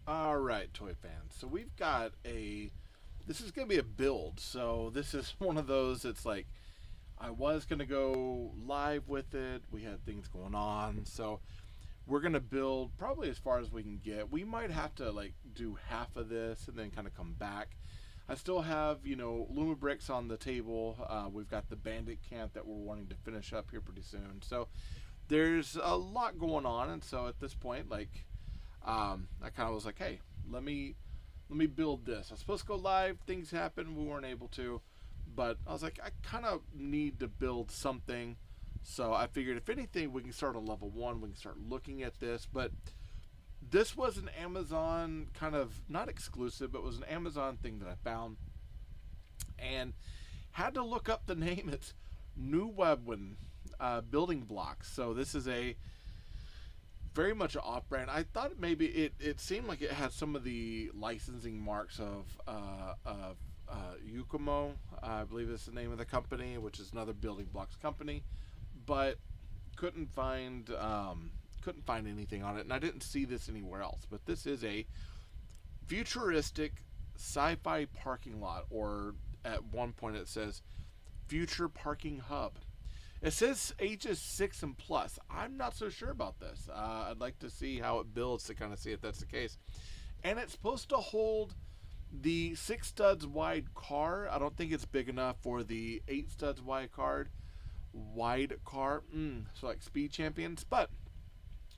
All right, toy fans. So we've got a. This is going to be a build. So this is one of those. It's like I was going to go live with it. We had things going on. So we're going to build probably as far as we can get. We might have to like do half of this and then kind of come back. I still have, Luma bricks on the table. We've got the bandit camp that we're wanting to finish up here pretty soon. So there's a lot going on. And so at this point, like, I kind of was like, hey, let me build this. I was supposed to go live. Things happened. We weren't able to. But I was like, I kind of need to build something. So I figured if anything, we can start on level 1. We can start looking at this. But this was an Amazon kind of, not exclusive, but it was an Amazon thing that I found. And had to look up the name. It's Newabwn building blocks. So this is a very much an off-brand. I thought maybe it seemed like it had some of the licensing marks of Yukomo, I believe is the name of the company, which is another building blocks company, but couldn't find anything on it, and I didn't see this anywhere else. But this is a futuristic sci-fi parking lot, or at one point it says future parking hub. It says ages 6 and plus. I'm not so sure about this. I'd like to see how it builds to kind of see if that's the case. And it's supposed to hold the 6 studs wide car. I don't think it's big enough for the 8 studs wide car. So like Speed Champions. But,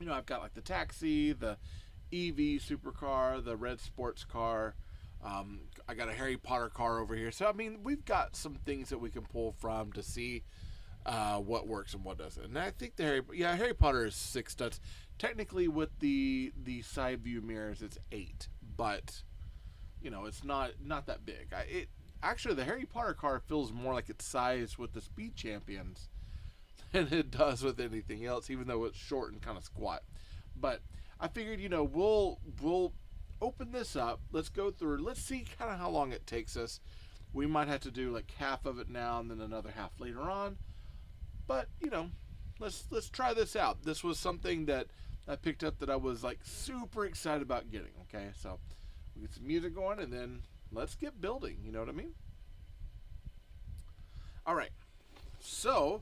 I've got like the taxi, the EV supercar, the red sports car. I got a Harry Potter car over here. So, I mean, we've got some things that we can pull from to see what works and what doesn't. And I think Harry Potter is 6 studs. Technically, with the side view mirrors, it's 8, but it's not that big. Actually, the Harry Potter car feels more like it's sized with the Speed Champions than it does with anything else, even though it's short and kind of squat. But I figured, we'll open this up. Let's go through. Let's see kind of how long it takes us. We might have to do like half of it now and then another half later on. But, let's try this out. This was something that I picked up that I was like super excited about getting, okay? So we get some music going and then let's get building, you know what I mean? All right. So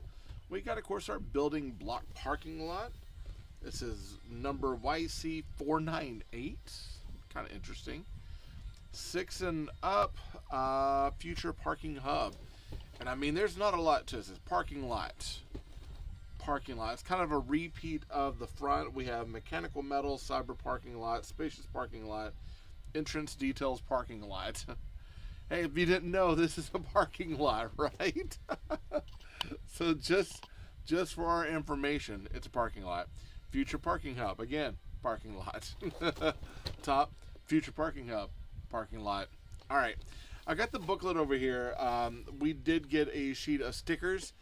we got, of course, our building block parking lot. This is number YC498. Kind of interesting. 6 and up, future parking hub. And I mean, there's not a lot to this. It's parking lot. Parking lot. It's kind of a repeat of the front. We have mechanical metal, cyber parking lot, spacious parking lot, entrance details parking lot. Hey, if you didn't know, this is a parking lot, right? So just for our information, it's a parking lot. Future parking hub. Again, parking lot. Top, future parking hub, parking lot. All right. I got the booklet over here. We did get a sheet of stickers.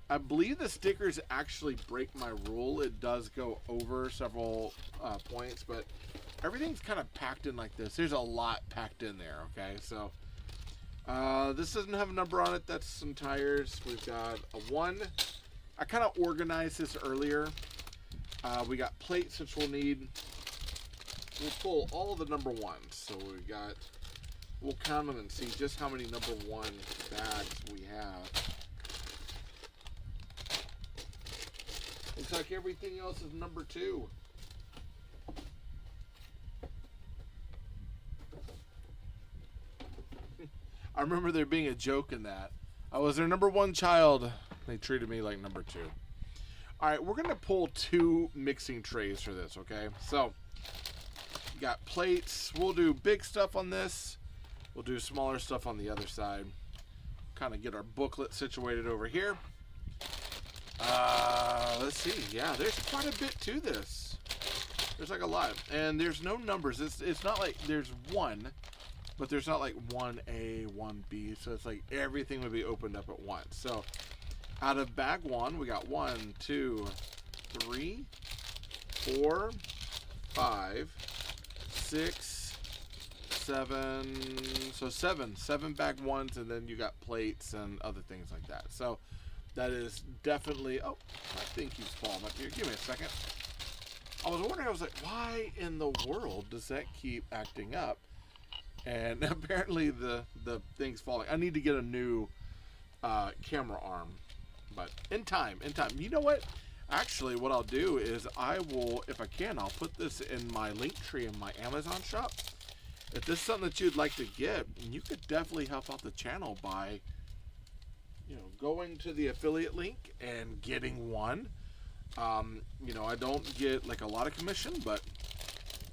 I believe the stickers actually break my rule. It does go over several points, but everything's kind of packed in like this. There's a lot packed in there, okay? So this doesn't have a number on it. That's some tires. We've got a 1. I kind of organized this earlier. We got plates, which we'll need. We'll pull all of the number 1s. So we got... We'll count them and see just how many number 1 bags we have. Looks like everything else is number 2. I remember there being a joke in that. I was their number 1 child. They treated me like number 2. All right, we're going to pull 2 mixing trays for this, okay? So, got plates. We'll do big stuff on this. We'll do smaller stuff on the other side. Kind of get our booklet situated over here. Let's see. Yeah, there's quite a bit to this. There's like a lot. And there's no numbers. It's not like there's 1, but there's not like 1A, 1B. So it's like everything would be opened up at once. So out of bag 1, we got 1, 2, 3, 4, 5, 6, 7. So 7 bag 1s, and then you got plates and other things like that. So that is definitely... Oh, I think he's falling up here. Give me a second. I was wondering, I was like, why in the world does that keep acting up? And apparently the thing's falling. I need to get a new camera arm, but in time. You know what? Actually, what I'll do is I will, if I can, I'll put this in my link tree in my Amazon shop. If this is something that you'd like to get, you could definitely help out the channel by, you know, going to the affiliate link and getting one. You know, I don't get like a lot of commission, but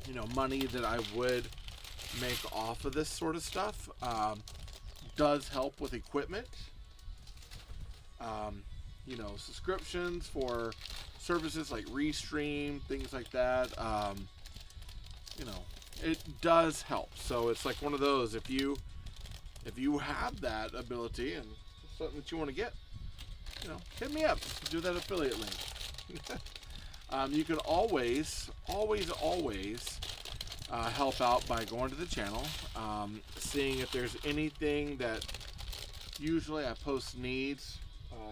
you know, money that I would make off of this sort of stuff does help with equipment. You know, subscriptions for services like Restream, things like that. You know, it does help. So it's like one of those, if you have that ability and something that you want to get, you know, hit me up. Do that affiliate link. You can always help out by going to the channel, seeing if there's anything that usually I post needs,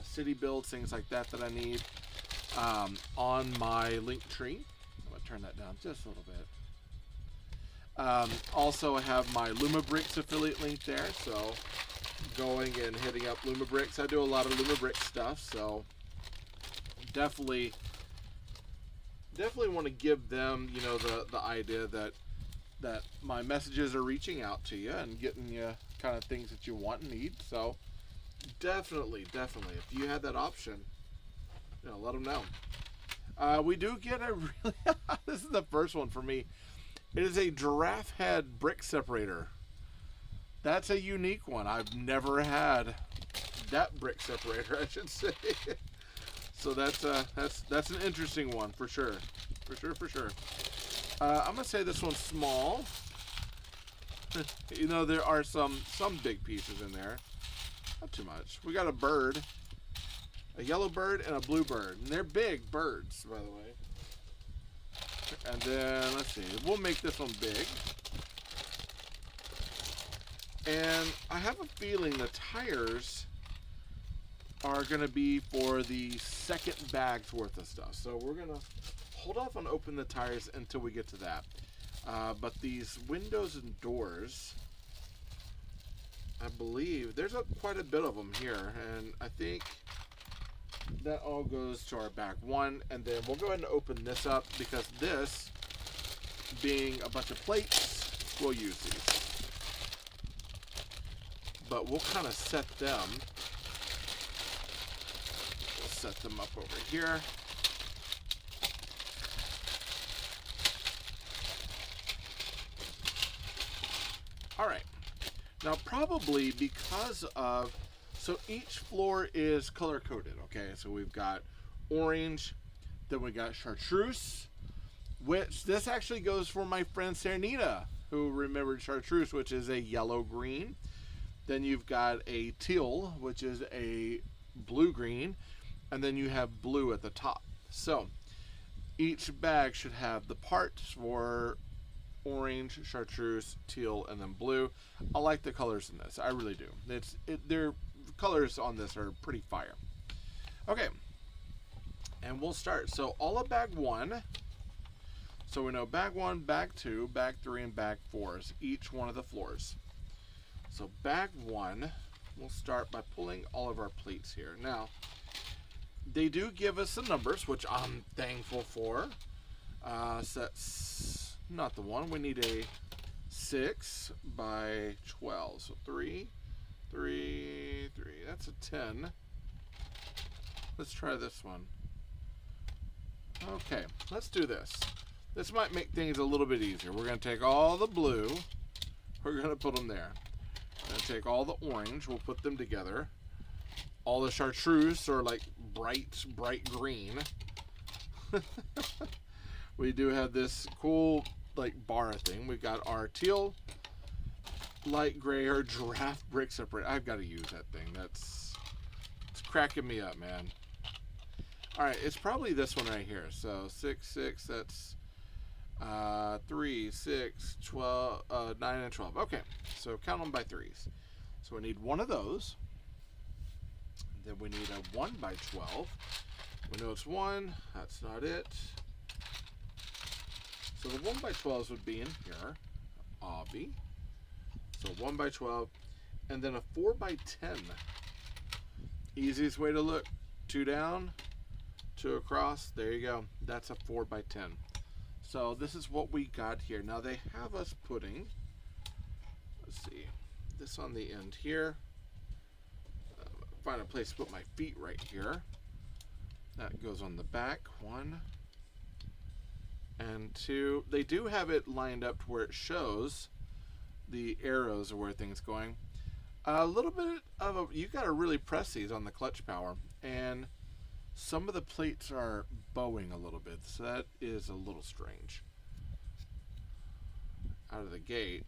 city builds, things like that I need, on my link tree. I'm going to turn that down just a little bit. Also, I have my Lumabricks affiliate link there, so going and hitting up Lumabricks. I do a lot of Lumabricks stuff, so definitely want to give them, you know, the idea that my messages are reaching out to you and getting you kind of things that you want and need. So definitely, if you had that option, you know, let them know. We do get a really this is the first one for me. It is a giraffe head brick separator. That's a unique one. I've never had that brick separator, I should say. So that's an interesting one for sure. For sure. I'm gonna say this one's small. You know, there are some big pieces in there. Not too much. We got a bird, a yellow bird and a blue bird, and they're big birds, by the way. And then let's see, we'll make this one big. And I have a feeling the tires are gonna be for the second bag's worth of stuff. So we're gonna hold off on opening the tires until we get to that. But these windows and doors, I believe there's quite a bit of them here, and I think that all goes to our bag one. And then we'll go ahead and open this up, because this being a bunch of plates, we'll use these. But we'll kind of set them. We'll set them up over here. All right. Now, probably because of, so each floor is color coded. Okay, so we've got orange, then we got chartreuse, which this actually goes for my friend Cernita, who remembered chartreuse, which is a yellow green. Then you've got a teal, which is a blue green, and then you have blue at the top. So each bag should have the parts for orange, chartreuse, teal, and then blue. I like the colors in this. I really do. Their colors on this are pretty fire. Okay, and we'll start. So all of bag one. So we know bag one, bag two, bag three, and bag four is each one of the floors. So bag one, we'll start by pulling all of our plates here. Now, they do give us the numbers, which I'm thankful for. So that's not the one. We need a 6 by 12. So 3, 3, 3. That's a 10. Let's try this one. Okay, let's do this. This might make things a little bit easier. We're going to take all the blue. We're going to put them there. We're going to take all the orange. We'll put them together. All the chartreuse are like bright green. We do have this cool like bar thing. We've got our teal, light gray, or giraffe brick separator. I've got to use that thing. It's cracking me up, man. All right, it's probably this one right here. So 6, 6. That's 3, 6, 12, 9, and 12. Okay, so count them by threes. So we need one of those. Then we need a 1 by 12. We know it's 1. That's not it. So the 1x12s would be in here, obvi. So 1x12, and then a 4x10. Easiest way to look. 2 down, 2 across. There you go. That's a 4x10. So this is what we got here. Now they have us putting, let's see, this on the end here. Find a place to put my feet right here. That goes on the back. 1 and 2. They do have it lined up to where it shows the arrows of where things going. A little bit of a, you got to really press these on the clutch power, and some of the plates are bowing a little bit, so that is a little strange. Out of the gate,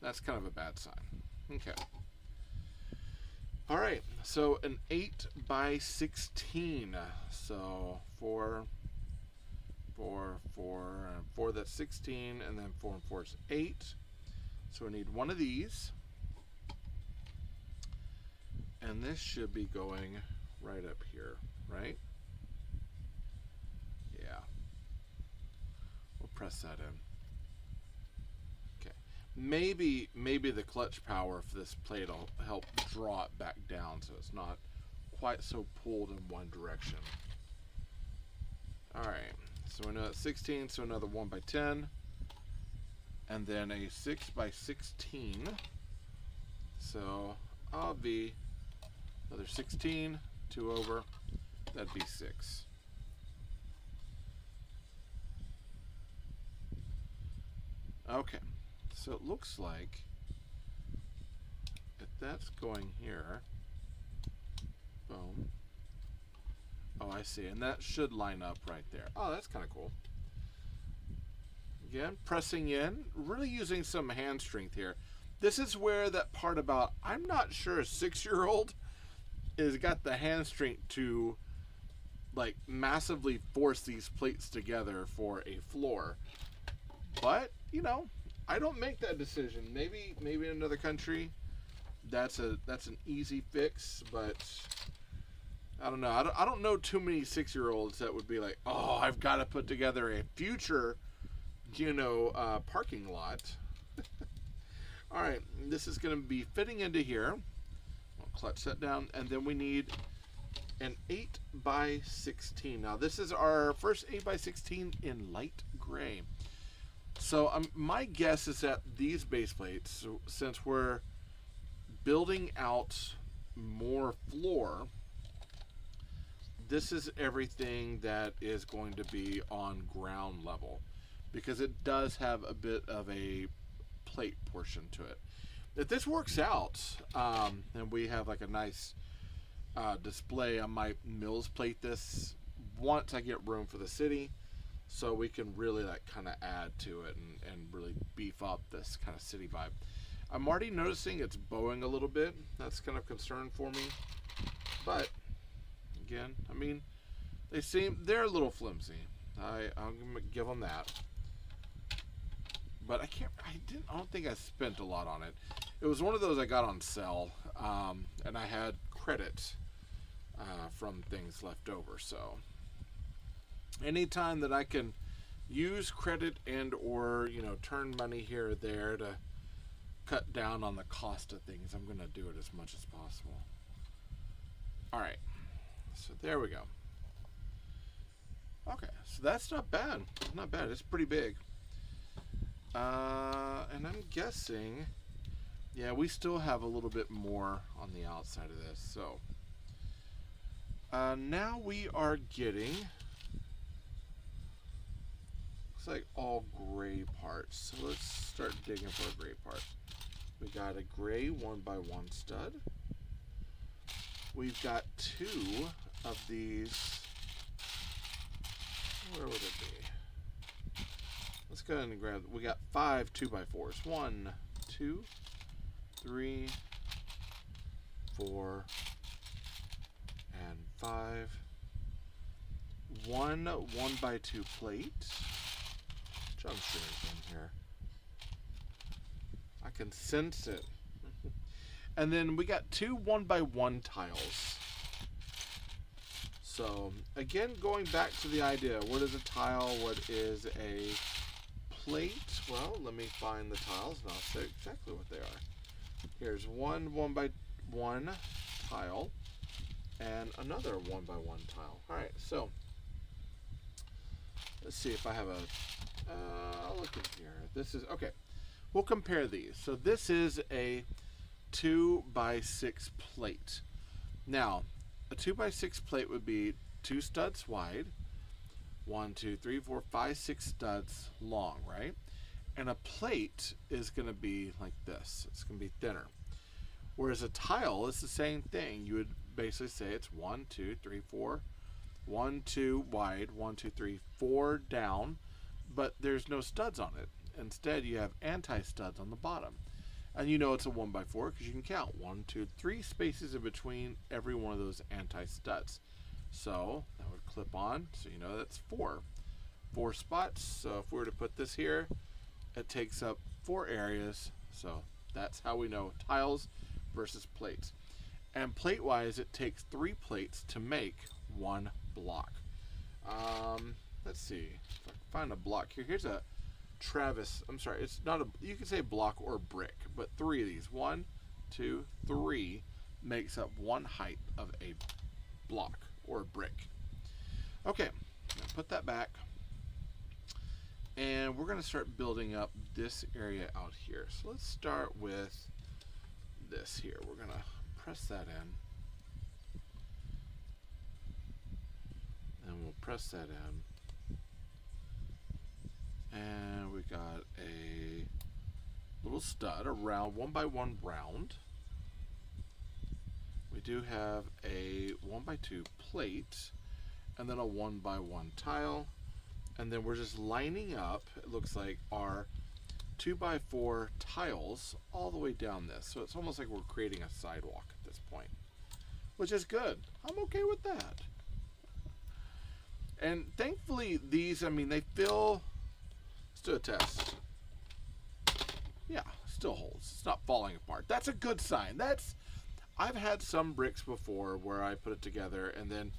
that's kind of a bad sign. Okay. All right, so an 8x16. So 4, that's 16, and then 4 and 4 is 8. So we need one of these. And this should be going right up here, right? Yeah. We'll press that in. Okay. Maybe the clutch power for this plate will help draw it back down so it's not quite so pulled in one direction. All right. So we know that's 16, so another 1x10. And then a 6x16. So I'll be another 16, 2 over, that'd be 6. Okay, so it looks like if that's going here, boom. Oh, I see, and that should line up right there. Oh, that's kind of cool. Again, pressing in, really using some hand strength here. This is where that part about, I'm not sure a 6-year-old is got the hand strength to like massively force these plates together for a floor. But, you know, I don't make that decision. Maybe in another country that's an easy fix, but I don't know. I don't know too many 6-year-olds that would be like, "Oh, I've got to put together a future, parking lot." All right, this is going to be fitting into here. Clutch that down, and then we need an 8x16. Now this is our first 8x16 in light gray. So my guess is that these base plates, since we're building out more floor, this is everything that is going to be on ground level, because it does have a bit of a plate portion to it. If this works out, and we have like a nice display, I might Mills plate this once I get room for the city, so we can really like kind of add to it and really beef up this kind of city vibe. I'm already noticing it's bowing a little bit. That's kind of concern for me. Don't again, I mean, they're a little flimsy. I'm gonna give them that. But I don't think I spent a lot on it. It was one of those I got on sale, and I had credit from things left over. So anytime that I can use credit and or turn money here or there to cut down on the cost of things, I'm gonna do it as much as possible. All right, so there we go. Okay, so that's not bad. Not bad. It's pretty big. And I'm guessing, yeah, we still have a little bit more on the outside of this. So now we are getting, looks like all gray parts. So let's start digging for a gray part. We got a gray 1x1 stud. We've got 2 of these. Where would it be? Let's go ahead and grab, we got 5 2x4s. 1, 2, 3, 4, and 5. 1 1x2 plate. Jump shares in here. I can sense it. And then we got 2 1x1 tiles. So again, going back to the idea, what is a tile? What is a plate? Well, let me find the tiles and I'll say exactly what they are. Here's one 1x1 tile and another 1x1 tile. All right, so let's see if I have a, I'll look in here. This is, okay, we'll compare these. So this is a 2x6 plate. Now, a 2x6 plate would be 2 studs wide, 1, 2, 3, 4, 5, 6 studs long, right? And a plate is going to be like this. It's going to be thinner. Whereas a tile is the same thing. You would basically say it's 1, 2, 3, 4, 1, 2 wide, 1, 2, 3, 4 down, but there's no studs on it. Instead, you have anti-studs on the bottom. And you know it's a 1x4 because you can count 1, 2, 3 spaces in between every one of those anti-studs. So that would clip on, so you know that's 4 spots. So if we were to put this here, it takes up 4 areas. So that's how we know tiles versus plates. And plate wise, it takes 3 plates to make 1 block. Let's see if I can find a block here. Here's a Travis, I'm sorry, it's not a, you can say block or brick, but 3 of these, 1, 2, 3 makes up 1 height of a block or a brick. Okay, now put that back, and we're going to start building up this area out here. So let's start with this here. We're going to press that in, and we'll press that in. And we got a little stud, a round 1x1 round. We do have a 1x2 plate, and then a 1x1 tile, and then we're just lining up, it looks like, our 2x4 tiles all the way down this. So it's almost like we're creating a sidewalk at this point, which is good. I'm okay with that. And thankfully these, I mean, they feel, let's do a test. Yeah, still holds. It's not falling apart. That's a good sign. That's, I've had some bricks before where I put it together and then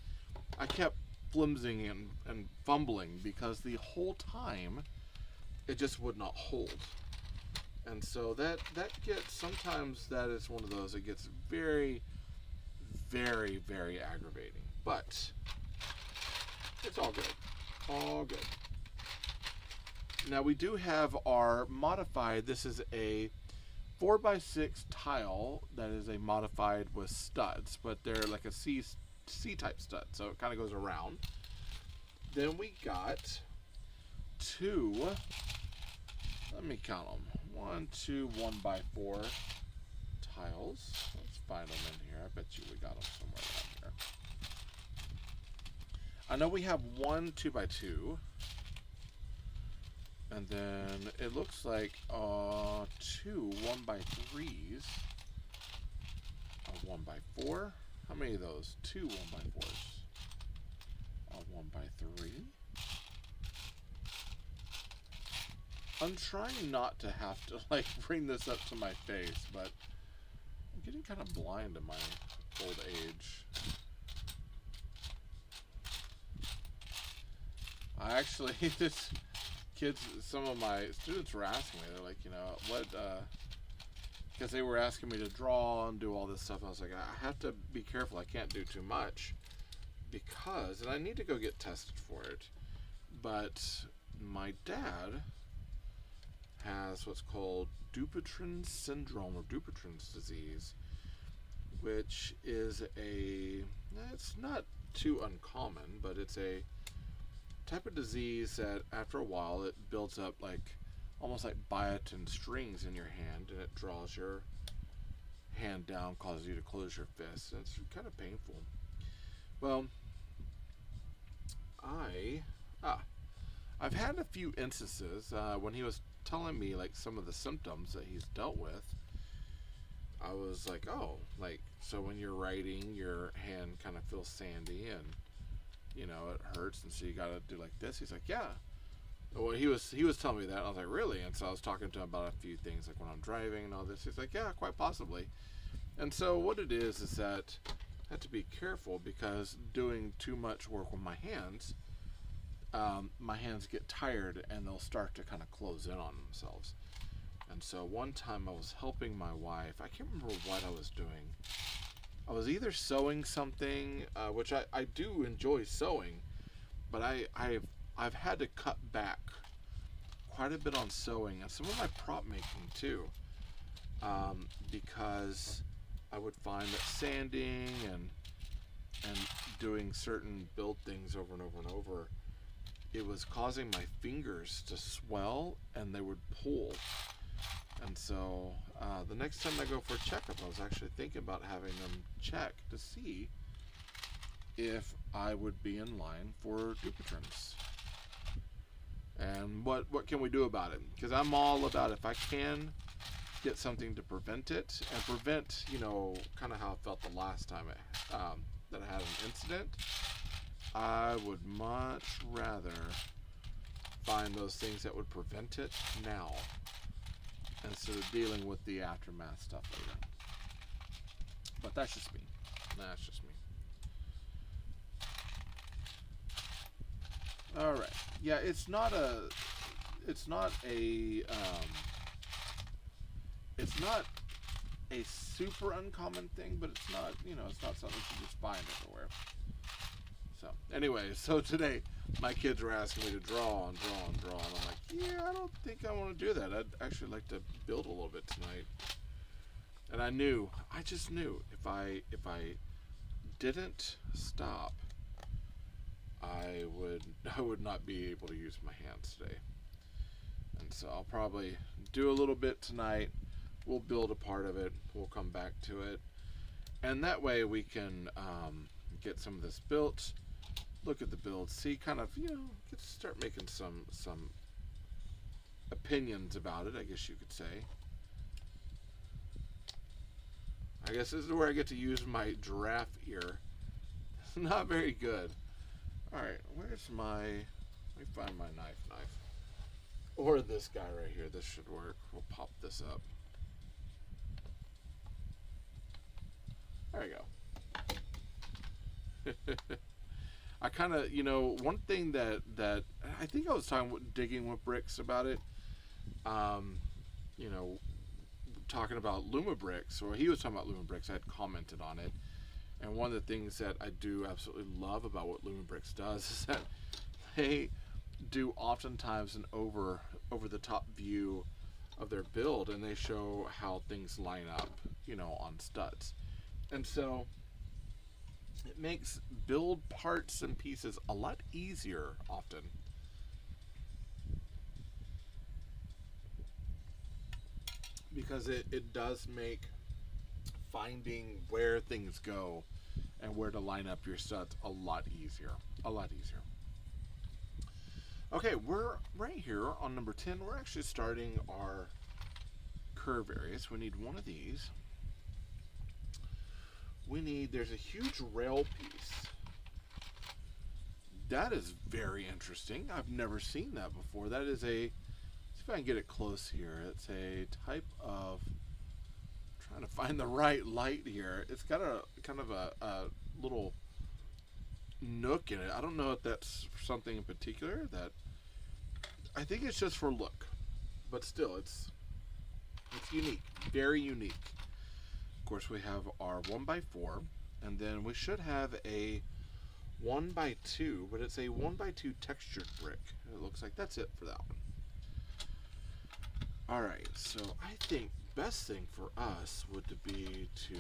I kept flimsing and fumbling because the whole time it just would not hold. And so that gets, sometimes that is one of those that gets very, very, very aggravating. But it's all good. All good. Now we do have our modified, this is a 4x6 tile that is a modified with studs, but they're like a C-type stud, so it kind of goes around. Then we got 2, let me count them, 1, 2, 1x4 tiles. Let's find them in here. I bet you we got them somewhere around here. I know we have 1 2x2. And then it looks like 2 1x3s, a 1x4. How many of those? 2 1x4s, a 1x3. I'm trying not to have to like bring this up to my face, but I'm getting kind of blind in my old age. I actually this. Kids, some of my students were asking me, they're like, you know, what, because they were asking me to draw and do all this stuff. I was like, I have to be careful. I can't do too much because, and I need to go get tested for it, but my dad has what's called Dupuytren's syndrome or Dupuytren's disease, which is it's not too uncommon, but it's a type of disease that after a while it builds up like almost like biotin strings in your hand, and it draws your hand down, causes you to close your fists, and it's kind of painful. Well, I've had a few instances when he was telling me like some of the symptoms that he's dealt with. I was like, oh, like, so when you're writing, your hand kind of feels sandy and you know, it hurts, and so you gotta do like this. He's like, yeah. Well, he was telling me that, and I was like, really? And so I was talking to him about a few things, like when I'm driving and all this. He's like, yeah, quite possibly. And so what it is that have to be careful because doing too much work with my hands get tired and they'll start to kind of close in on themselves. And so one time I was helping my wife. I can't remember what I was doing. I was either sewing something, which I do enjoy sewing, but I've had to cut back quite a bit on sewing and some of my prop making too, because I would find that sanding and doing certain build things over and over and over, it was causing my fingers to swell and they would pull. And so the next time I go for a checkup, I was actually thinking about having them check to see if I would be in line for Dupuytren's. And what can we do about it? Because I'm all about, if I can get something to prevent it, and prevent, kind of how I felt the last time that I had an incident, I would much rather find those things that would prevent it now instead of dealing with the aftermath stuff later. But that's just me. That's just me. All right. Yeah, it's not a super uncommon thing, but it's not, it's not something you just find everywhere. So anyway, today my kids were asking me to draw and I'm like, yeah, I don't think I want to do that. I'd actually like to build a little bit tonight. And I just knew if I didn't stop, I would not be able to use my hands today. And so I'll probably do a little bit tonight. We'll build a part of it. We'll come back to it. And that way we can get some of this built, look at the build, see get to start making some opinions about it, I guess you could say. I guess this is where I get to use my giraffe ear. Not very good. Alright, let me find my knife. Or this guy right here. This should work. We'll pop this up. There you go. I kind of, one thing that I think I was digging with Bricks about it, talking about Luma Bricks, or he was talking about Luma Bricks. I had commented on it. And one of the things that I do absolutely love about what Luma Bricks does is that they do oftentimes an over the top view of their build, and they show how things line up, on studs. And so it makes build parts and pieces a lot easier often. Because it does make finding where things go and where to line up your studs a lot easier. Okay, we're right here on number 10. We're actually starting our curve areas. We need one of these. There's a huge rail piece. That is very interesting. I've never seen that before. That is see if I can get it close here. It's a type of, trying to find the right light here. It's got a kind of a little nook in it. I don't know if that's something in particular. That I think it's just for look, but still, it's unique, very unique. Of course, we have our 1x4, and then we should have a 1x2, but it's a 1x2 textured brick. It looks like that's it for that one. All right, so I think best thing for us would be to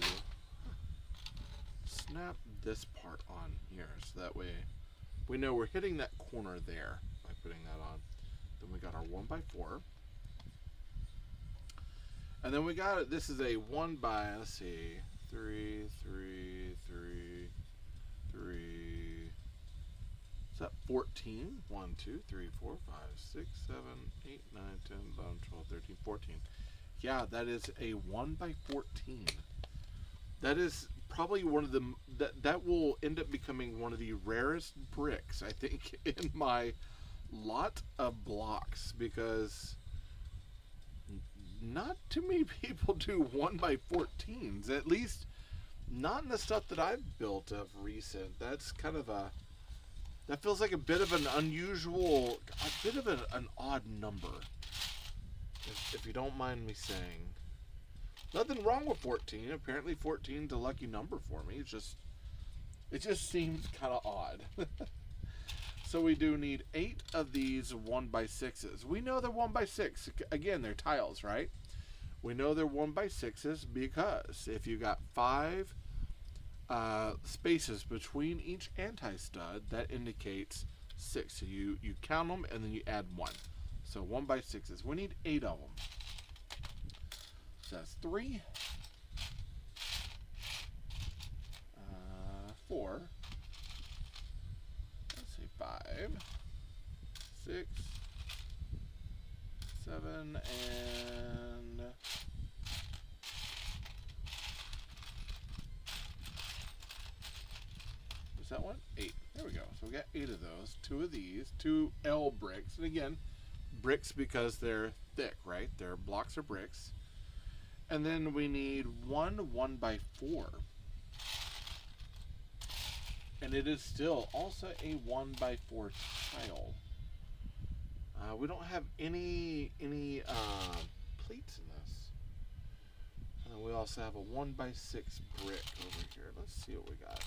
snap this part on here, so that way we know we're hitting that corner there by putting that on. Then we got our 1x4, and then we got this is a 1x, let's see, 3. Is that 14? 1, 2, 3, 4, 5, 6, 7, 8, 9, 10, 11, 12, 13, 14. Yeah, that is a 1x14. That is probably one of the that will end up becoming one of the rarest bricks, I think, in my lot of blocks, because not too many people do 1x14s. At least Not in the stuff that I've built of recent. That's kind of a... That feels like a bit of an unusual... A bit of an odd number. If you don't mind me saying. Nothing wrong with 14. Apparently 14 is a lucky number for me. It just seems kind of odd. So we do need 8 of these 1x6s. We know they're 1x6. Again, they're tiles, right? We know they're 1x6s because if you got 5 spaces between each anti-stud, that indicates 6. So you count them and then you add 1. So 1x6s. We need 8 of them. So that's 3, 4, let's see, 5, 6, 7, and was that one? 8. There we go. So we got 8 of those. 2 of these, 2 L bricks, and again, bricks because they're thick, right? Their blocks are bricks. And then we need 1 1x4. And it is still also a 1x4 tile. We don't have any plates in this. And then we also have a 1x6 brick over here. Let's see what we got.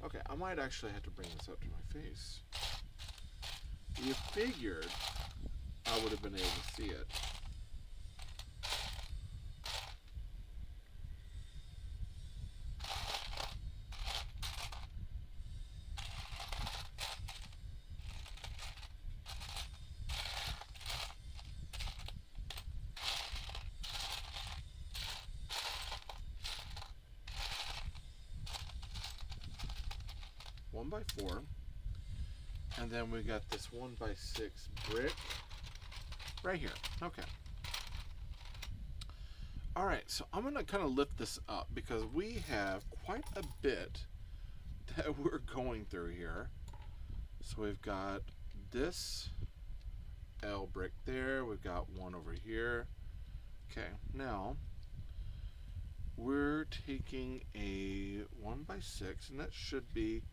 Okay, I might actually have to bring this up to my face. You figured I would have been able to see it. One by 4, and then we got this 1x6 brick right here. Okay. All right, so I'm gonna kind of lift this up because we have quite a bit that we're going through here. So we've got this L brick there. We've got one over here. Okay, now we're taking a 1x6, and that should be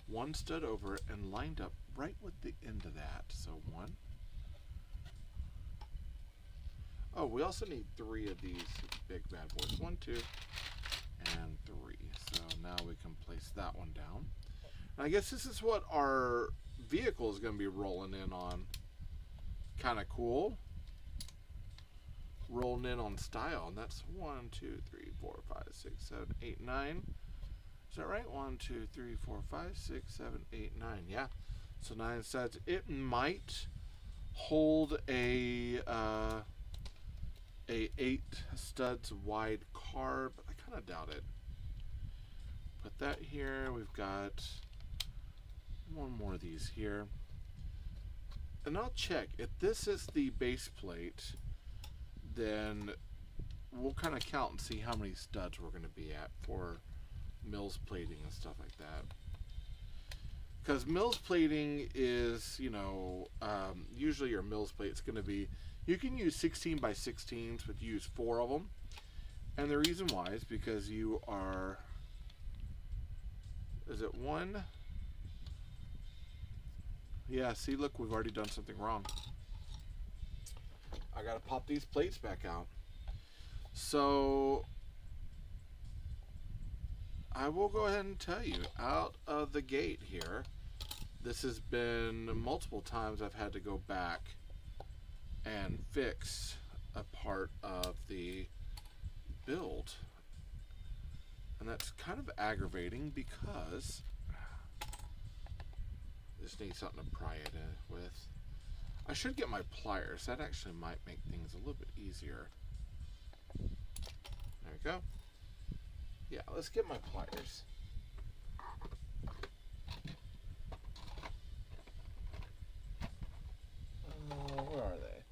1 stud over and lined up right with the end of that. So 1. Oh, we also need 3 of these big bad boys. 1, 2, and 3. So now we can place that one down. And I guess this is what our vehicle is going to be rolling in on. Kind of cool. Rolling in on style. And that's 1, 2, 3, 4, 5, 6, 7, 8, 9. Is that right? 1, 2, 3, 4, 5, 6, 7, 8, 9. Yeah. So 9 studs. It might hold a 8 studs wide car, but I kind of doubt it. Put that here. We've got one more of these here. And I'll check. If this is the base plate, then we'll kind of count and see how many studs we're going to be at for mills plating and stuff like that. Because mills plating is, you know, usually your mills plate is going to be, you can use 16x16s, but use 4 of them. And the reason why is because you are, is it 1? Yeah, see, look, we've already done something wrong. I got to pop these plates back out. So I will go ahead and tell you, out of the gate here, this has been multiple times I've had to go back and fix a part of the build. And that's kind of aggravating because I just need something to pry it in with. I should get my pliers. That actually might make things a little bit easier. There we go. Yeah, let's get my pliers. Where are they?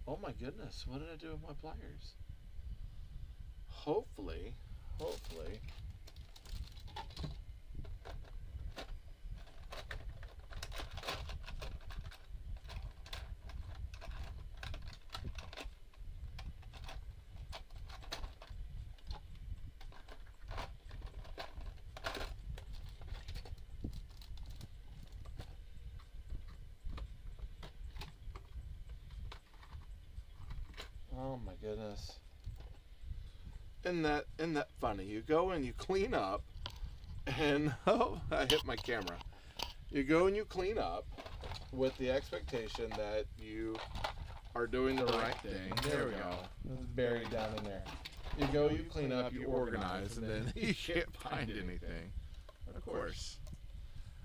Oh my goodness, what did I do with my pliers? Hopefully. my goodness. Isn't that funny? You go and you clean up, and oh, I hit my camera. You go and you clean up with the expectation that you are doing the right thing. There we go. It's buried down in there. You go, you clean up, you organize, and then you can't find anything. Of course.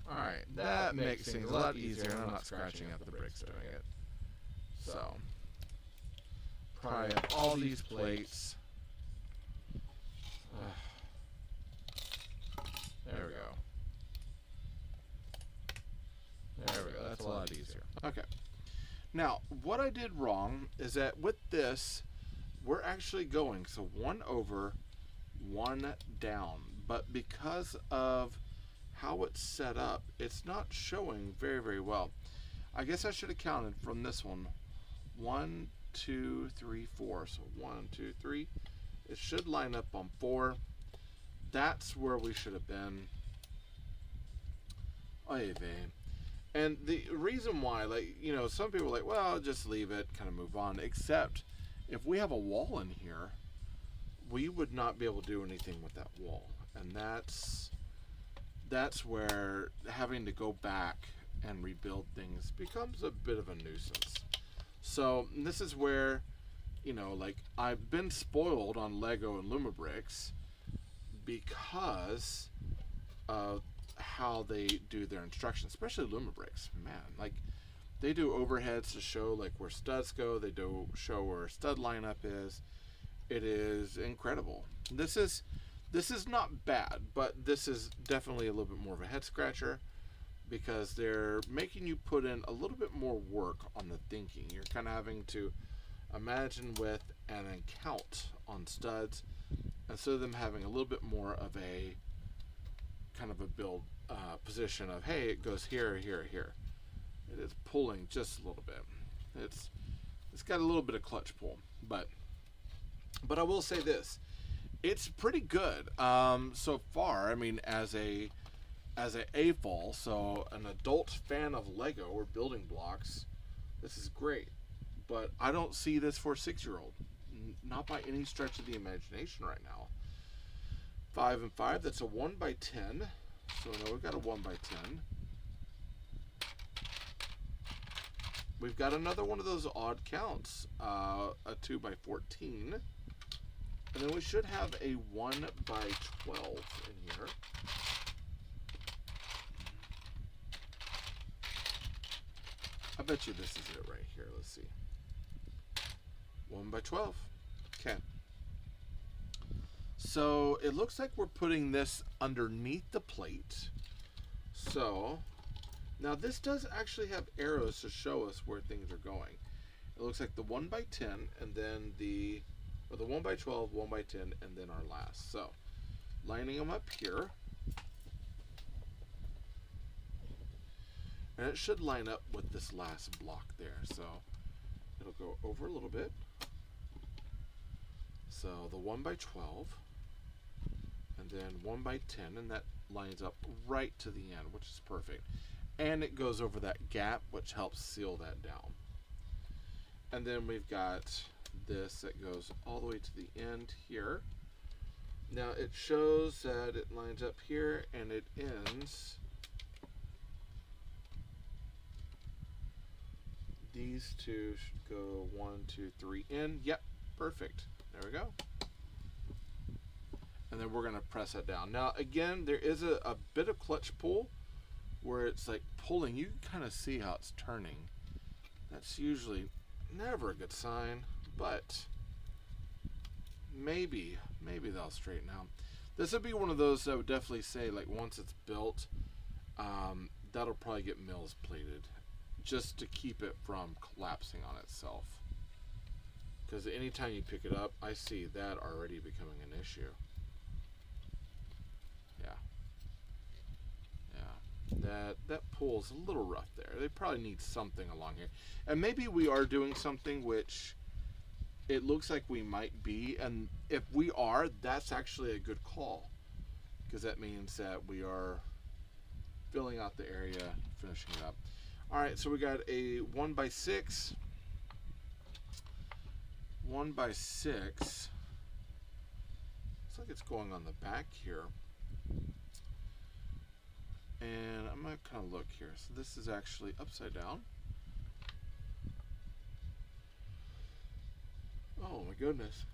Alright, that makes things a lot easier, and I'm not scratching at the bricks doing it. So, pry up all these plates. There we go. There we go. That's a lot easier. Okay. Now, what I did wrong is that with this, we're actually going, so 1 over, 1 down. But because of how it's set up, it's not showing very, very well. I guess I should have counted from this one. 1, 2, 3, 4. So 1, 2, 3. It should line up on 4. That's where we should have been. Oy vey. And the reason why, like, you know, some people are like, well, just leave it, kind of move on. Except if we have a wall in here, we would not be able to do anything with that wall. And that's where having to go back and rebuild things becomes a bit of a nuisance. So this is where, you know, like, I've been spoiled on Lego and Lumabricks because of how they do their instructions, especially Lumabricks. Man, like, they do overheads to show like where studs go. They do show where stud lineup is. It is incredible. This is not bad, but this is definitely a little bit more of a head scratcher because they're making you put in a little bit more work on the thinking. You're kind of having to imagine with and then count on studs instead of them having a little bit more of a kind of a build position of, hey, it goes here, here, here. It is pulling just a little bit. It's got a little bit of clutch pull, but I will say this, it's pretty good so far. I mean, as a AFOL, so an adult fan of Lego or building blocks, this is great. But I don't see this for a 6-year-old, not by any stretch of the imagination right now. 5 and 5, that's a 1 by 10. So now we've got a 1 by 10. We've got another one of those odd counts, a 2 by 14. And then we should have a 1 by 12 in here. I bet you this is it right here. Let's see. 1 by 12. Okay. So it looks like we're putting this underneath the plate. So now this does actually have arrows to show us where things are going. It looks like the 1 by 10 and then the 1 by 12, 1 by 10, and then our last. So lining them up here. And it should line up with this last block there. So it'll go over a little bit. So the 1 by 12 and then 1 by 10, and that lines up right to the end, which is perfect. And it goes over that gap, which helps seal that down. And then we've got this that goes all the way to the end here. Now it shows that it lines up here and it ends. These two should go 1, 2, 3 in. Yep, perfect. There we go. And then we're going to press that down. Now, again, there is a bit of clutch pull where it's like pulling. You can kind of see how it's turning. That's usually never a good sign, but maybe they'll straighten out. This would be one of those that I would definitely say, like, once it's built, that'll probably get mills plated just to keep it from collapsing on itself. Because anytime you pick it up, I see that already becoming an issue. Yeah. That pull's a little rough there. They probably need something along here. And maybe we are doing something which it looks like we might be. And if we are, that's actually a good call. Because that means that we are filling out the area, finishing it up. Alright, so we got a 1 by 6. 1x6. Looks like it's going on the back here. And I'm going to kind of look here. So this is actually upside down. Oh my goodness.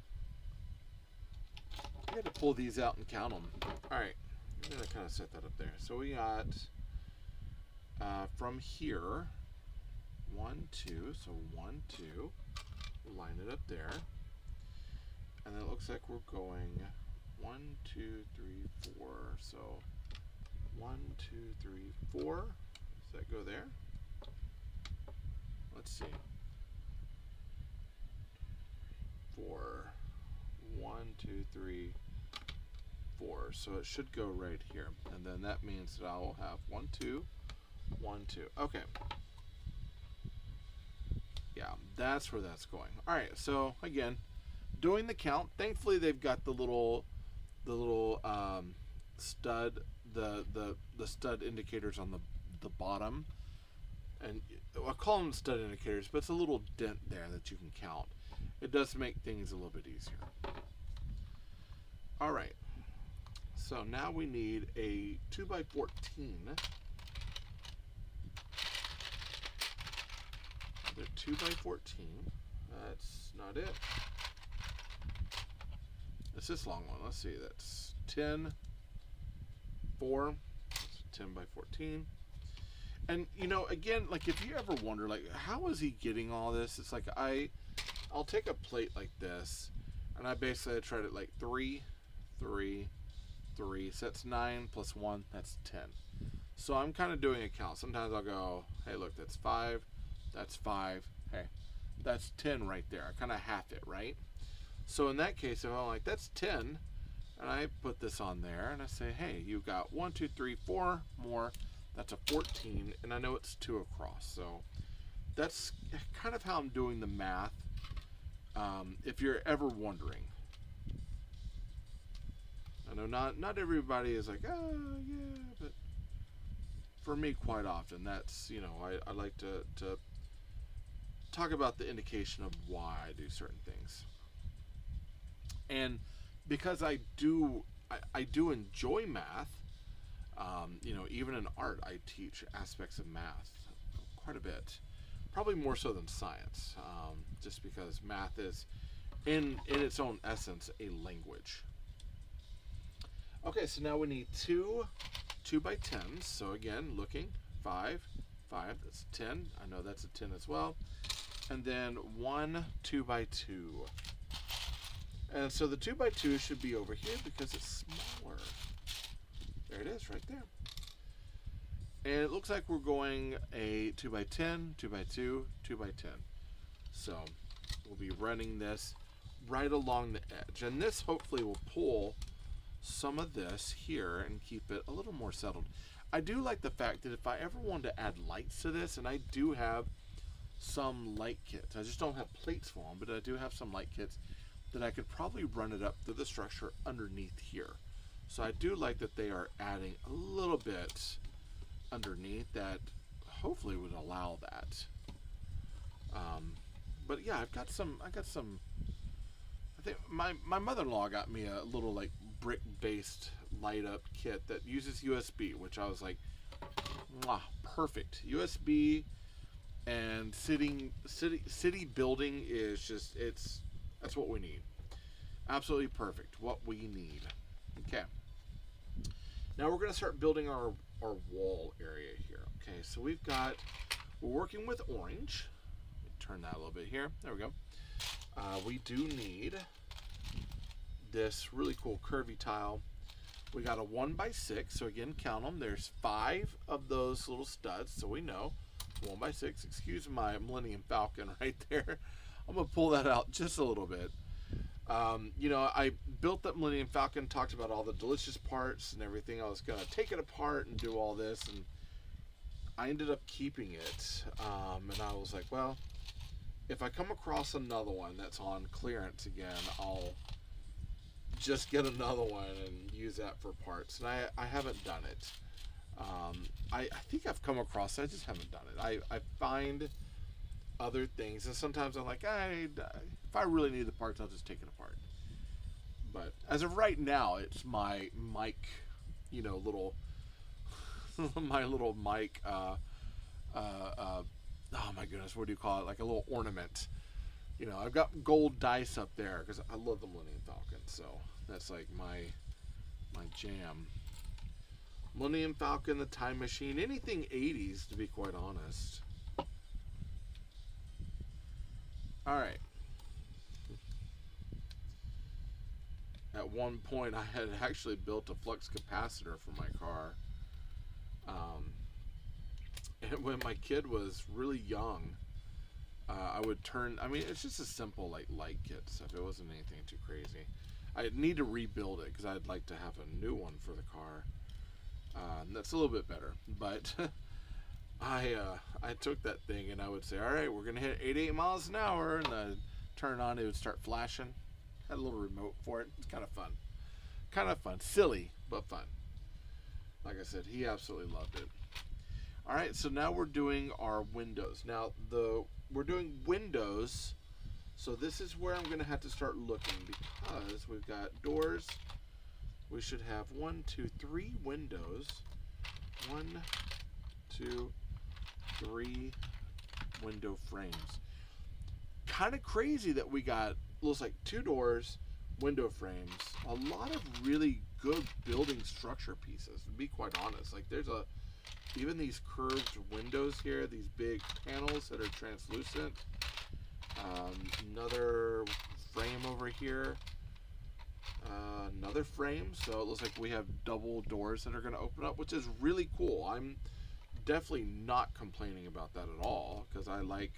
I had to pull these out and count them. Alright, I'm going to kind of set that up there. So we got from here 1, 2. So 1, 2. Line it up there. And then it looks like we're going 1, 2, 3, 4. So 1, 2, 3, 4. Does that go there? Let's see. 4. 1, 2, 3, 4. So it should go right here. And then that means that I will have 1, 2, 1, 2. Okay. Yeah, that's where that's going. All right. So again, doing the count. Thankfully, they've got the little stud, the stud indicators on the bottom, and I call them stud indicators, but it's a little dent there that you can count. It does make things a little bit easier. All right. So now we need a 2x14. Another 2x14. That's not it. It's this long one. Let's see. That's 10, 4. That's 10x14. And you know, again, like if you ever wonder, like, how is he getting all this? It's like I'll take a plate like this, and I basically tried it like 3, 3, 3. So that's 9 plus 1. That's 10. So I'm kind of doing a count. Sometimes I'll go, hey, look, that's 5. That's 5. Hey, that's 10 right there. I kind of half it, right? So in that case, if I'm like, that's 10, and I put this on there, and I say, hey, you got 1, 2, 3, 4 more. That's a 14, and I know it's 2 across. So that's kind of how I'm doing the math. If you're ever wondering, I know not everybody is like, oh yeah, but for me, quite often, that's, you know, I like to talk about the indication of why I do certain things. And because I do enjoy math, you know, even in art, I teach aspects of math quite a bit, probably more so than science, just because math is, in its own essence, a language. Okay, so now we need 2 2x10s. So again, looking, 5, 5, that's 10. I know that's a 10 as well. And then 1 2x2. And so the 2x2 should be over here because it's smaller. There it is, right there. And it looks like we're going a 2x10, 2x2, 2x10. So we'll be running this right along the edge. And this hopefully will pull some of this here and keep it a little more settled. I do like the fact that if I ever wanted to add lights to this, and I do have some light kits. I just don't have plates for them, but I do have some light kits that I could probably run it up through the structure underneath here. So I do like that they are adding a little bit underneath that hopefully would allow that. But yeah, I got some, I think my mother-in-law got me a little like brick-based light up kit that uses USB, which I was like, mwah, perfect. USB and city building is just, that's what we need. Absolutely perfect. What we need. Okay. Now we're going to start building our wall area here. Okay, so we're working with orange. Let me turn that a little bit here. There we go. We do need this really cool curvy tile. We got a 1x6, so again, count them. There's 5 of those little studs, so we know 1x6. Excuse my Millennium Falcon right there. I'm gonna pull that out just a little bit. You know, I built that Millennium Falcon, talked about all the delicious parts and everything. I was gonna take it apart and do all this, and I ended up keeping it. And I was like, well, if I come across another one that's on clearance again, I'll just get another one and use that for parts. And I haven't done it. I think I've come across it, I just haven't done it. I find other things. And sometimes I'm like, if I really need the parts, I'll just take it apart. But as of right now, it's my mic, little, my little mic, oh my goodness, what do you call it? Like a little ornament. I've got gold dice up there because I love the Millennium Falcon. So that's like my jam. Millennium Falcon, the Time Machine, anything 80s, to be quite honest. All right. At one point, I had actually built a flux capacitor for my car. And when my kid was really young, I would turn. I mean, it's just a simple light kit stuff. It wasn't anything too crazy. I need to rebuild it because I'd like to have a new one for the car. That's a little bit better, but I took that thing and I would say, all right, we're gonna hit 88 miles an hour, and I'd turn on, it would start flashing. Had a little remote for it. It's kind of fun, silly but fun. Like I said, he absolutely loved it. All right, so now we're doing our windows. Now we're doing windows, so this is where I'm gonna have to start looking because we've got doors. We should have 1, 2, 3 windows. 1, 2, 3 window frames. Kind of crazy that we got, looks like 2 doors, window frames. A lot of really good building structure pieces, to be quite honest. Like there's even these curved windows here, these big panels that are translucent. Another frame over here. Another frame, so it looks like we have double doors that are going to open up, which is really cool. I'm definitely not complaining about that at all because I like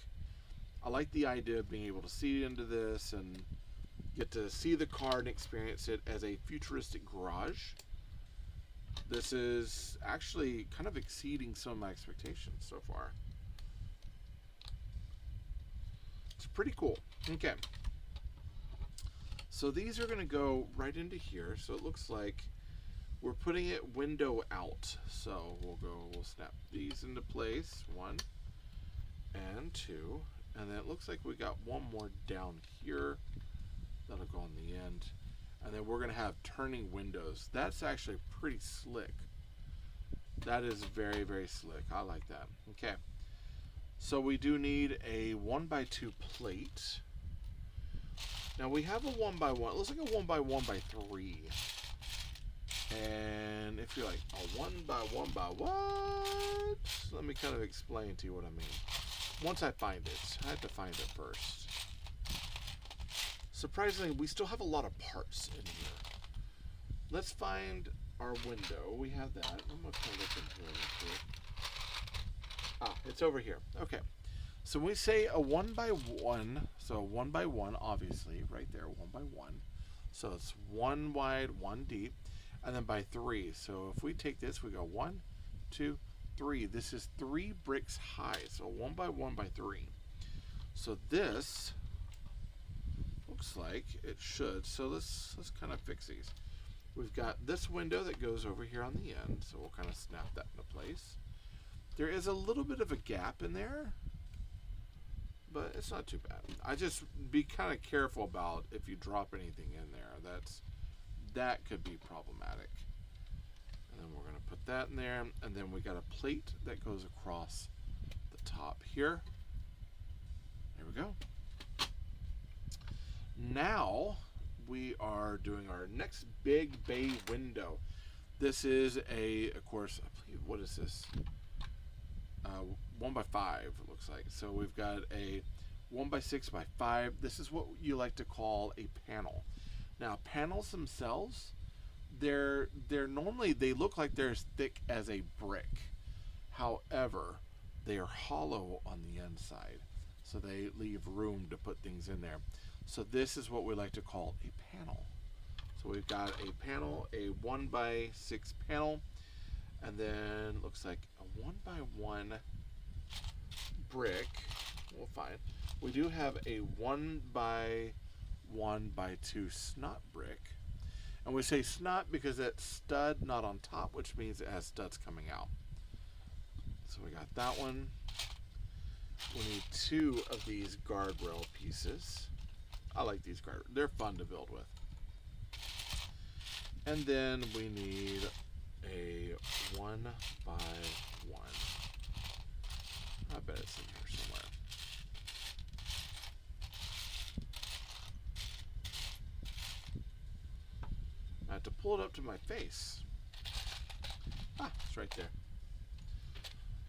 the idea of being able to see into this and get to see the car and experience it as a futuristic garage. This is actually kind of exceeding some of my expectations so far. It's pretty cool. Okay. So these are going to go right into here. So it looks like we're putting it window out. So we'll snap these into place. 1 and 2. And then it looks like we got one more down here. That'll go on the end. And then we're going to have turning windows. That's actually pretty slick. That is very, very slick. I like that. Okay. So we do need a 1x2 plate. Now we have a 1x1. It looks like a 1x1x3. And if you're like, a 1x1x what? Let me kind of explain to you what I mean. Once I find it, I have to find it first. Surprisingly, we still have a lot of parts in here. Let's find our window. We have that. I'm going to kind of look in here real quick. It's over here. Okay. So when we say a 1x1, so 1x1, obviously, right there, 1x1. So it's 1 wide, 1 deep, and then by 3. So if we take this, we go 1, 2, 3. This is 3 bricks high, so 1x1x3. So this looks like it should. So let's kind of fix these. We've got this window that goes over here on the end, so we'll kind of snap that into place. There is a little bit of a gap in there, but it's not too bad. I just be kind of careful about if you drop anything in there. That could be problematic. And then we're going to put that in there, and then we got a plate that goes across the top here. There we go. Now we are doing our next big bay window. This is of course, what is this? 1x5 it looks like. So we've got a 1x6x5. This is what you like to call a panel. Now panels themselves, they're normally, they look like they're as thick as a brick. However, they are hollow on the inside, so they leave room to put things in there. So this is what we like to call a panel. So we've got a panel, a 1x6 panel, and then looks like a 1x1 brick. We'll find. We do have a 1x1x2 snot brick. And we say snot because it's stud not on top, which means it has studs coming out. So we got that one. We need 2 of these guardrail pieces. I like these guardrails. They're fun to build with. And then we need a 1 by 1. I bet it's in here somewhere. I have to pull it up to my face. Ah, it's right there.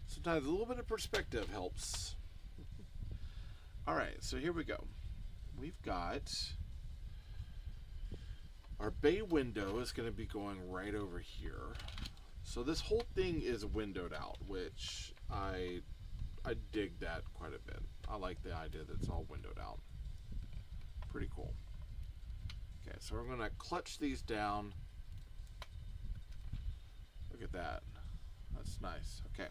Sometimes a little bit of perspective helps. Alright, so here we go. We've got our bay window is going to be going right over here. So this whole thing is windowed out, which I dig that quite a bit. I like the idea that it's all windowed out. Pretty cool. Okay, so we're going to clutch these down. Look at that. That's nice. Okay,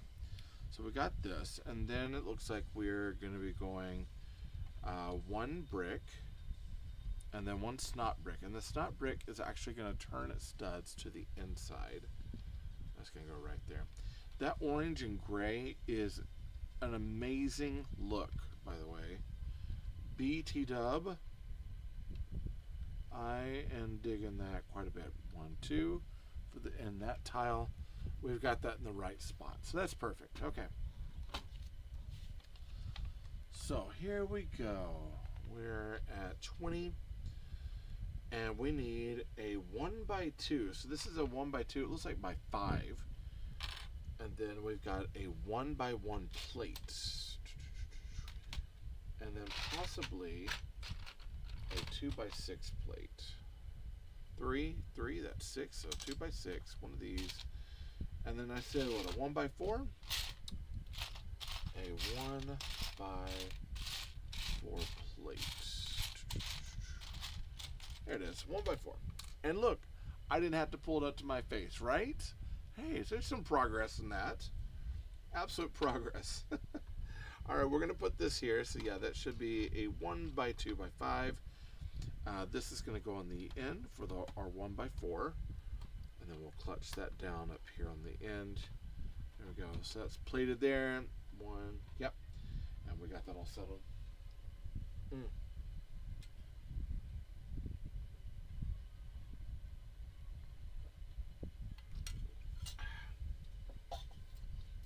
so we got this, and then it looks like we're going to be going 1 brick and then 1 snot brick, and the snot brick is actually going to turn its studs to the inside. That's going to go right there. That orange and gray is an amazing look, by the way. BT dub. I am digging that quite a bit. 1, 2 for the and that tile. We've got that in the right spot, so that's perfect. Okay. So here we go. We're at 20, and we need a 1 by 2. So this is a 1 by 2. It looks like by 5. And then we've got a 1 by 1 plate, and then possibly a 2 by 6 plate. 3, that's 6. So 2 by 6, one of these, and then I said what, a 1 by 4, a 1 by 4 plate. There it is, 1 by 4. And look, I didn't have to pull it up to my face, right? Hey, there's some progress in that. Absolute progress. All right, we're going to put this here. So yeah, that should be a 1 by 2 by 5. This is going to go on the end for our 1 by 4. And then we'll clutch that down up here on the end. There we go. So that's plated there. 1, yep. And we got that all settled.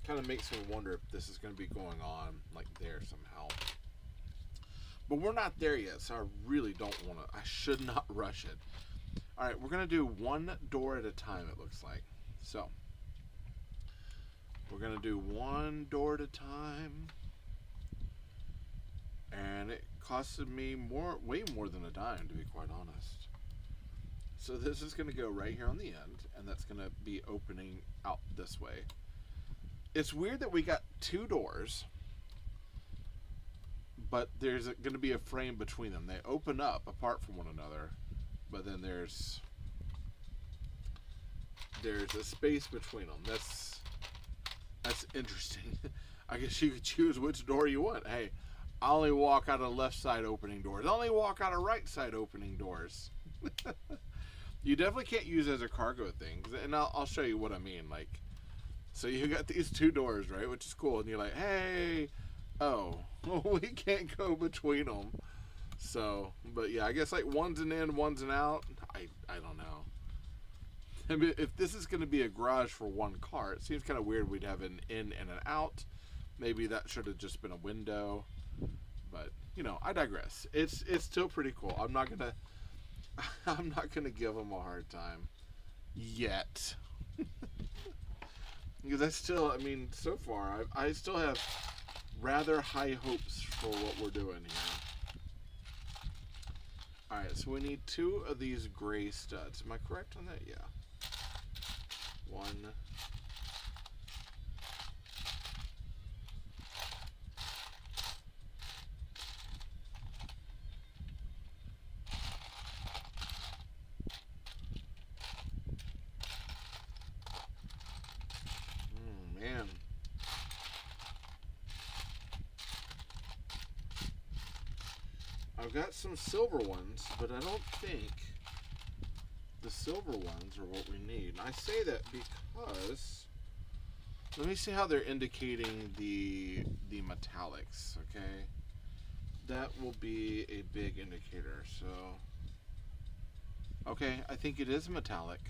Kind of makes me wonder if this is going to be going on like there somehow. But we're not there yet, so I really don't want to. I should not rush it. All right, we're going to do 1 door at a time, it looks like. So we're going to do 1 door at a time. And it costed me way more than a dime, to be quite honest. So this is going to go right here on the end, and that's going to be opening out this way. It's weird that we got 2 doors, but there's going to be a frame between them. They open up apart from one another, but then there's a space between them. That's interesting. I guess you could choose which door you want. Hey, I only walk out of left side opening doors. I only walk out of right side opening doors. You definitely can't use it as a cargo thing, and I'll show you what I mean. Like, so you got these 2 doors, right, which is cool, and you're like, hey, oh, we can't go between them. So, but yeah, I guess like one's an in, one's an out. I don't know. I mean, if this is going to be a garage for 1 car, it seems kind of weird we'd have an in and an out. Maybe that should have just been a window. But, you know, I digress. It's still pretty cool. I'm not gonna give them a hard time yet. Because so far I still have rather high hopes for what we're doing here. Alright, so we need 2 of these gray studs. Am I correct on that? Yeah. 1. Man. I've got some silver ones, but I don't think the silver ones are what we need. And I say that because Let me see how they're indicating the metallics, okay? That will be a big indicator, so... Okay, I think it is metallic.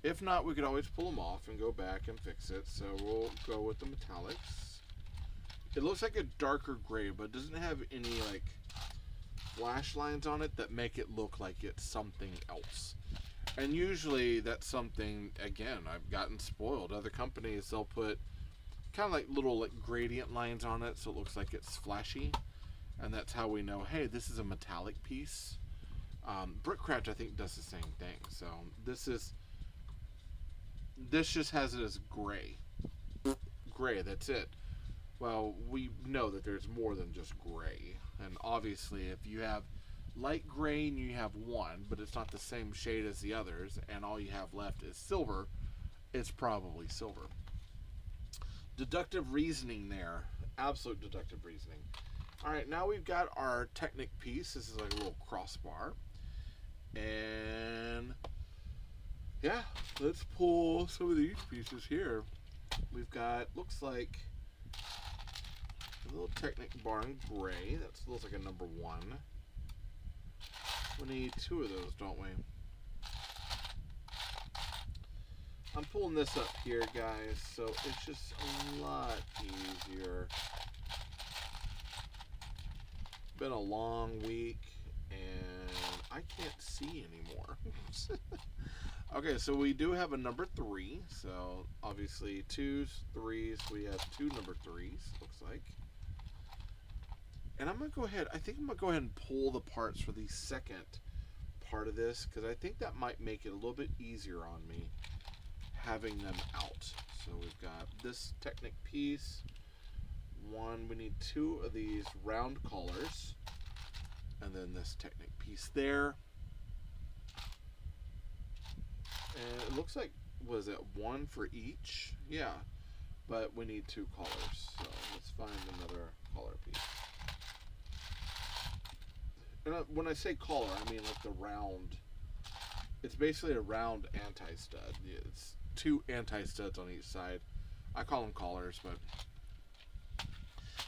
If not, we could always pull them off and go back and fix it, so we'll go with the metallics. It looks like a darker gray, but it doesn't have any, like, flash lines on it that make it look like it's something else. And usually that's something, again, I've gotten spoiled. Other companies, they'll put kind of like little like gradient lines on it so it looks like it's flashy. And that's how we know, hey, this is a metallic piece. Brickcraft, I think, does the same thing. So this just has it as gray. Gray, that's it. Well, we know that there's more than just gray. And obviously, if you have light gray and you have one, but it's not the same shade as the others, and all you have left is silver, it's probably silver. Deductive reasoning there. Absolute deductive reasoning. Alright, now we've got our Technic piece. This is like a little crossbar. And yeah, let's pull some of these pieces here. We've got, looks like a little Technic bar in gray. That looks like a number 1. We need 2 of those, don't we? I'm pulling this up here, guys, so it's just a lot easier. It's been a long week, and I can't see anymore. Okay, so we do have a number 3, so obviously 2s, 3s, we have 2 number 3s, looks like. And I'm going to go ahead, I think I'm going to go ahead and pull the parts for the second part of this, because I think that might make it a little bit easier on me having them out. So we've got this Technic piece, 1, we need 2 of these round collars, and then this Technic piece there. And it looks like, was it 1 for each? Yeah, but we need 2 collars, so let's find another collar piece. And when I say collar, I mean like the round. It's basically a round anti-stud. It's 2 anti-studs on each side. I call them collars, but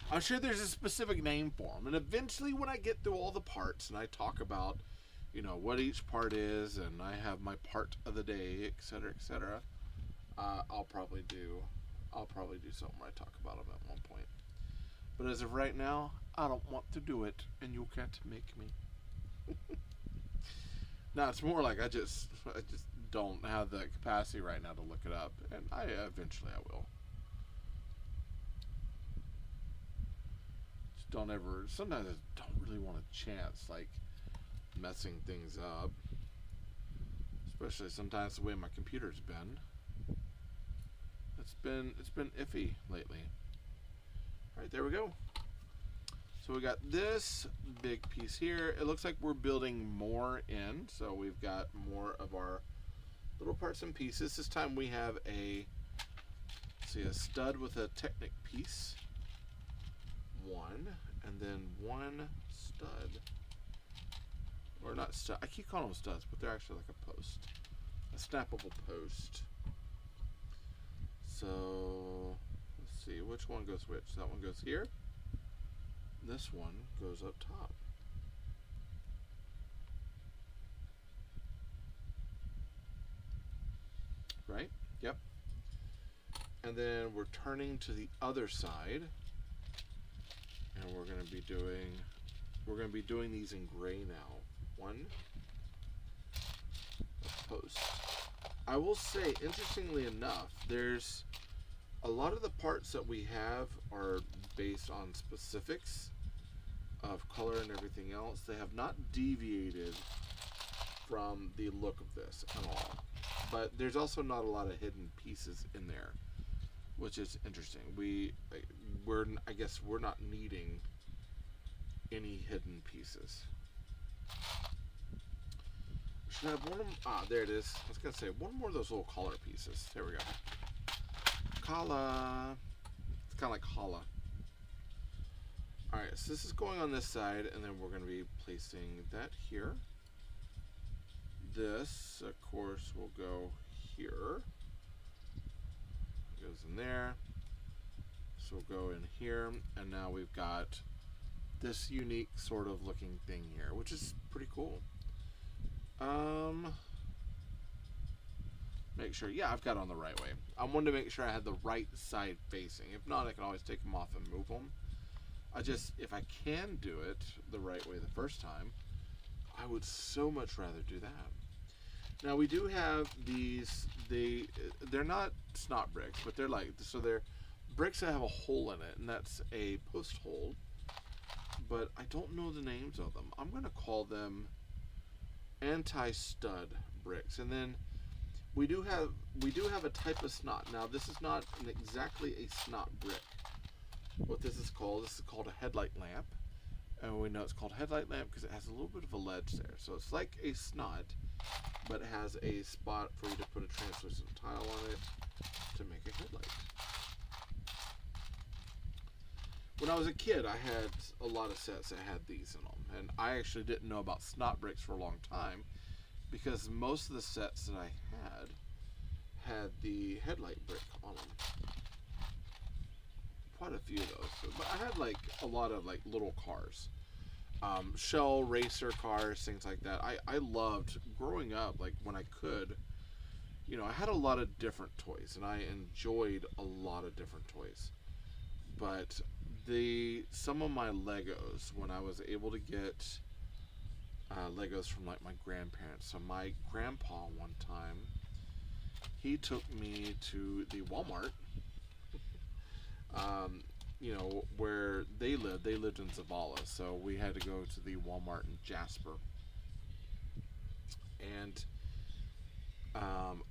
I'm sure there's a specific name for them. And eventually when I get through all the parts and I talk about, you know, what each part is, and I have my part of the day, etc., etc., I'll probably do something where I talk about them at one point. But as of right now, I don't want to do it, and you can't make me. No, it's more like I just don't have the capacity right now to look it up, and eventually I will. Just don't ever. Sometimes I don't really want a chance, like messing things up, especially sometimes the way my computer's been. It's been iffy lately. All right, there we go. So we got this big piece here. It looks like we're building more in, so we've got more of our little parts and pieces. This time we have a stud with a Technic piece, 1, and then 1 stud, or not stud. I keep calling them studs, but they're actually like a post, a snappable post. So let's see which one goes which. That one goes here. This one goes up top. Right? Yep. And then we're turning to the other side, and we're going to be doing these in gray now. 1 post. I will say, interestingly enough, there's a lot of the parts that we have are based on specifics of color and everything else. They have not deviated from the look of this at all. But there's also not a lot of hidden pieces in there, which is interesting. I guess we're not needing any hidden pieces. Should I have one of them? Ah, there it is. I was going to say, one more of those little collar pieces. There we go. Collar. It's kind of like holla. Alright, so this is going on this side, and then we're going to be placing that here. This, of course, will go here. goes in there. So we'll go in here, and now we've got this unique sort of looking thing here, which is pretty cool. Make sure, yeah, I've got it on the right way. I wanted to make sure I had the right side facing. If not, I can always take them off and move them. If I can do it the right way the first time, I would so much rather do that. Now we do have these, they're not snot bricks, but they're bricks that have a hole in it, and that's a post hole. But I don't know the names of them. I'm gonna call them anti-stud bricks. And then we do have a type of snot. Now this is not exactly a snot brick. What this is called a headlight lamp. And we know it's called headlight lamp because it has a little bit of a ledge there. So it's like a snot, but it has a spot for you to put a translucent tile on it to make a headlight. When I was a kid, I had a lot of sets that had these in them, and I actually didn't know about snot bricks for a long time because most of the sets that I had the headlight brick on them. Quite a few of those, but I had like a lot of like little cars, shell racer cars, things like that. I loved growing up, like when I could, I had a lot of different toys, and I enjoyed a lot of different toys. But some of my Legos, when I was able to get Legos from like my grandparents. So my grandpa one time, he took me to the Walmart, where they lived. They lived in Zavala, so we had to go to the Walmart in Jasper. And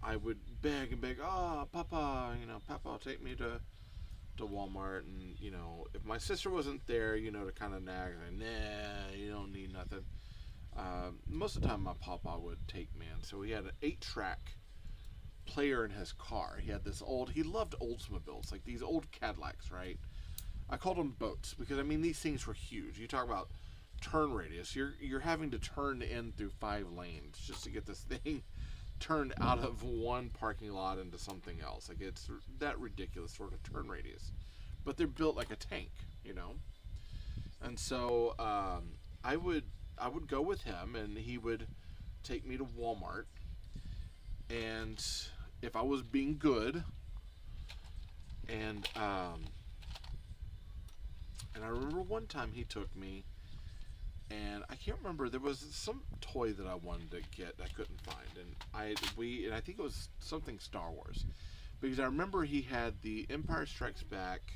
I would beg and beg, Papa, Papa, take me to Walmart. And if my sister wasn't there, to kind of nag, like, nah, you don't need nothing. Most of the time my papa would take me in. So he had an 8-track player in his car. He had he loved Oldsmobiles, like these old Cadillacs, right? I called them boats because these things were huge. You talk about turn radius. You're having to turn in through 5 lanes just to get this thing turned out of one parking lot into something else. Like, it's that ridiculous sort of turn radius. But they're built like a tank, And so I would go with him, and he would take me to Walmart. And if I was being good, and I remember one time he took me, and I can't remember, there was some toy that I wanted to get I couldn't find, and I think it was something Star Wars, because I remember he had the Empire Strikes Back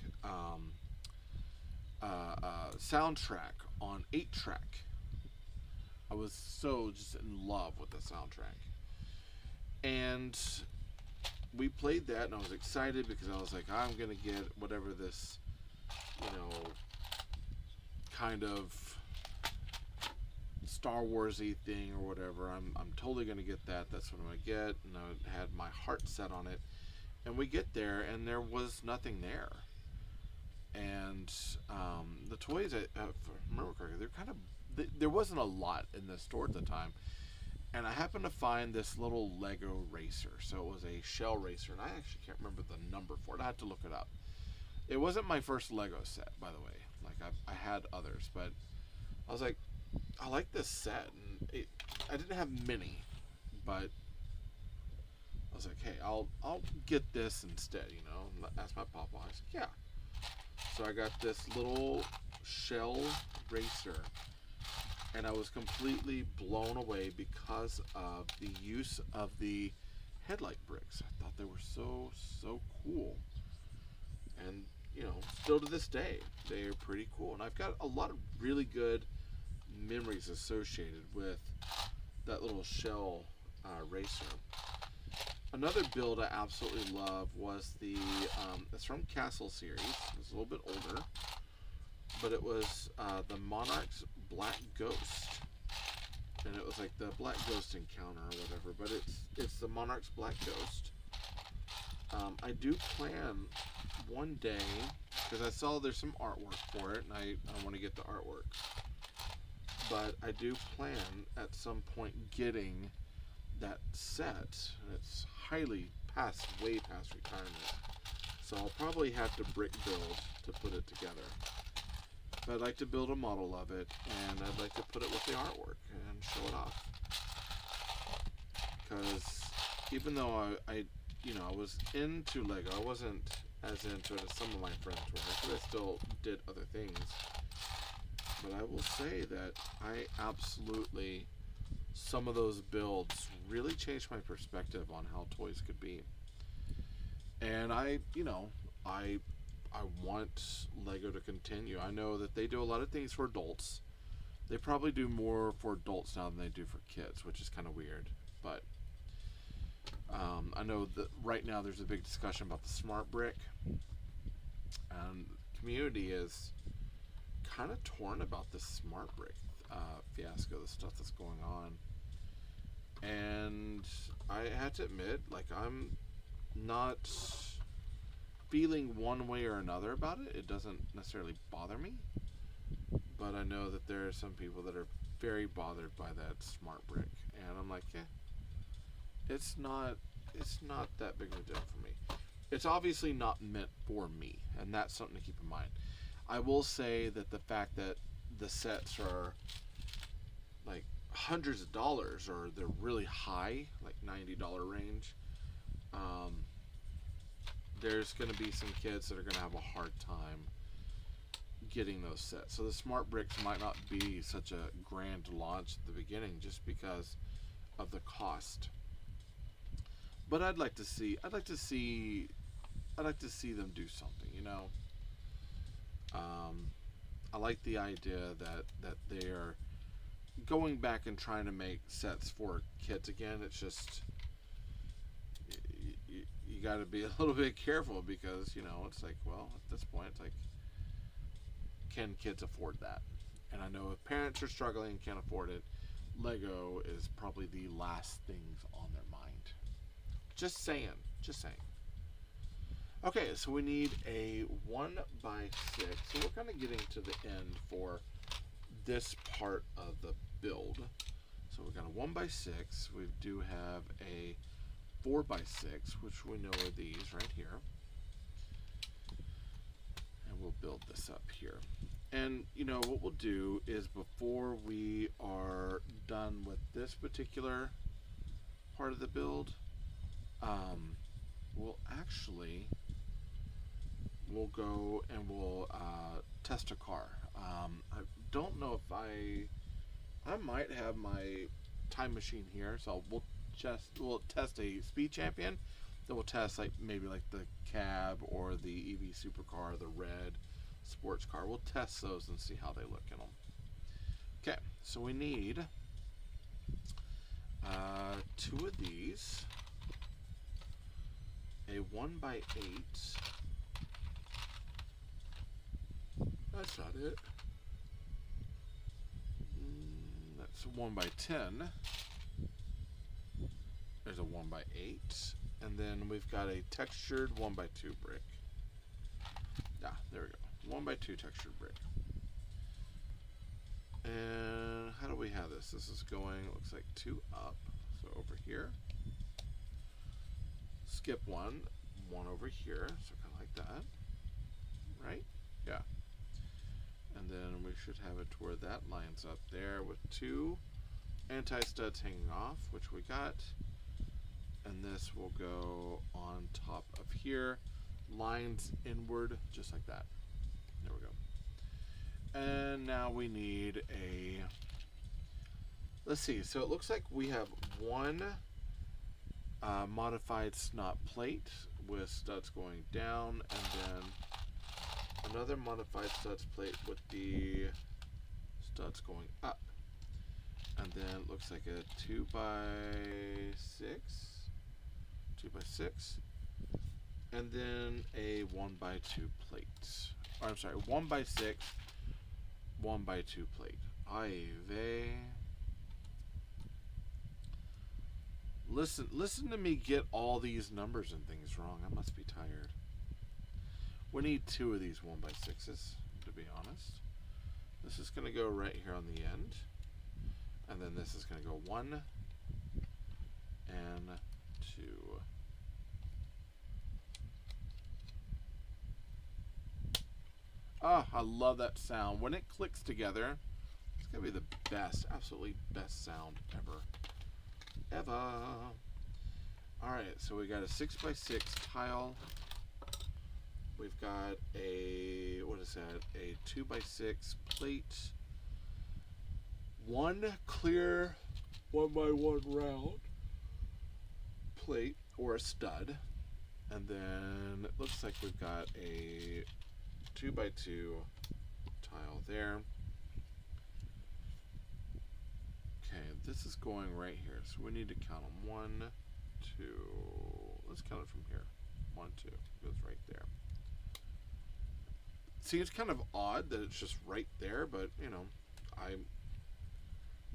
soundtrack on 8-track. I was so just in love with the soundtrack. And we played that, and I was excited because I was like, I'm going to get whatever this, kind of Star Wars-y thing or whatever. I'm totally going to get that. That's what I'm going to get. And I had my heart set on it. And we get there, and there was nothing there. And the toys, if I remember correctly, there wasn't a lot in the store at the time. And I happened to find this little Lego racer. So it was a shell racer, and I actually can't remember the number for it. I had to look it up. It wasn't my first Lego set, by the way. Like, I had others, but I was like, I like this set. And I didn't have many, but I was like, hey, I'll get this instead, Ask my papa. I said, yeah. So I got this little shell racer. And I was completely blown away because of the use of the headlight bricks. I thought they were so, so cool. And, still to this day, they are pretty cool. And I've got a lot of really good memories associated with that little shell racer. Another build I absolutely love was it's from Castle series. It's a little bit older. But it was the Monarch's Black Ghost, and it was like the Black Ghost Encounter or whatever. But it's the Monarch's Black Ghost. I do plan one day, because I saw there's some artwork for it, and I want to get the artwork. But I do plan at some point getting that set, and it's way past retirement. So I'll probably have to brick build to put it together. But I'd like to build a model of it, and I'd like to put it with the artwork and show it off. Because even though I was into Lego, I wasn't as into it as some of my friends were. Because I still did other things. But I will say that I absolutely, some of those builds really changed my perspective on how toys could be. And I want Lego to continue. I know that they do a lot of things for adults. They probably do more for adults now than they do for kids, which is kind of weird. But I know that right now there's a big discussion about the smart brick. And the community is kind of torn about this smart brick fiasco, the stuff that's going on. And I had to admit, like, I'm not feeling one way or another about it. It doesn't necessarily bother me, but I know that there are some people that are very bothered by that smart brick, and I'm like, yeah, it's not that big of a deal for me. It's obviously not meant for me, and that's something to keep in mind. I will say that the fact that the sets are like hundreds of dollars, or they're really high, like $90 range, there's going to be some kids that are going to have a hard time getting those sets. So the smart bricks might not be such a grand launch at the beginning just because of the cost. But I'd like to see them do something, you know. I like the idea that they are going back and trying to make sets for kids again. It's just you got to be a little bit careful, because, you know, it's like, well, at this point, it's like, can kids afford that? And I know if parents are struggling and can't afford it, Lego is probably the last things on their mind. Just saying. Okay, so we need a 1x6. So we're kind of getting to the end for this part of the build. So we've got a 1x6. We do have a 4x6, which we know are these right here. And we'll build this up here. And, you know, what we'll do is, before we are done with this particular part of the build, we'll go and we'll test a car. I don't know if I might have my time machine here, so we'll test a speed champion. Then we'll test maybe the cab or the EV supercar, the red sports car. We'll test those and see how they look in them. Okay, so we need 2 of these, a 1x8. That's not it. That's a 1x10. There's a 1x8, and then we've got a textured 1x2 brick. Yeah, there we go. 1x2 textured brick. And how do we have this? This is going, it looks like 2 up. So over here. Skip 1 over here. So kind of like that. Right? Yeah. And then we should have it to where that lines up there with 2 anti-studs hanging off, which we got. And this will go on top of here, lines inward, just like that. There we go. And now we need a, let's see, so it looks like we have 1 modified snot plate with studs going down, and then another modified studs plate with the studs going up. And then it looks like a 2x6, and then a 1x2 plate. Or I'm sorry, 1x6, 1x2 plate. Listen to me get all these numbers and things wrong. I must be tired. We need 2 of these 1x6s, to be honest. This is going to go right here on the end. And then this is going to go 1 and 2. Oh, I love that sound. When it clicks together, it's going to be the best, absolutely best sound ever. Alright, so we got a 6x6 tile. We've got a, what is that? A 2x6 plate. One clear 1x1 round plate or a stud. And then it looks like we've got a 2x2 tile there. Okay, this is going right here. So we need to count them. 1, 2. Let's count it from here. 1, 2. Goes right there. See, it's kind of odd that it's just right there, but you know,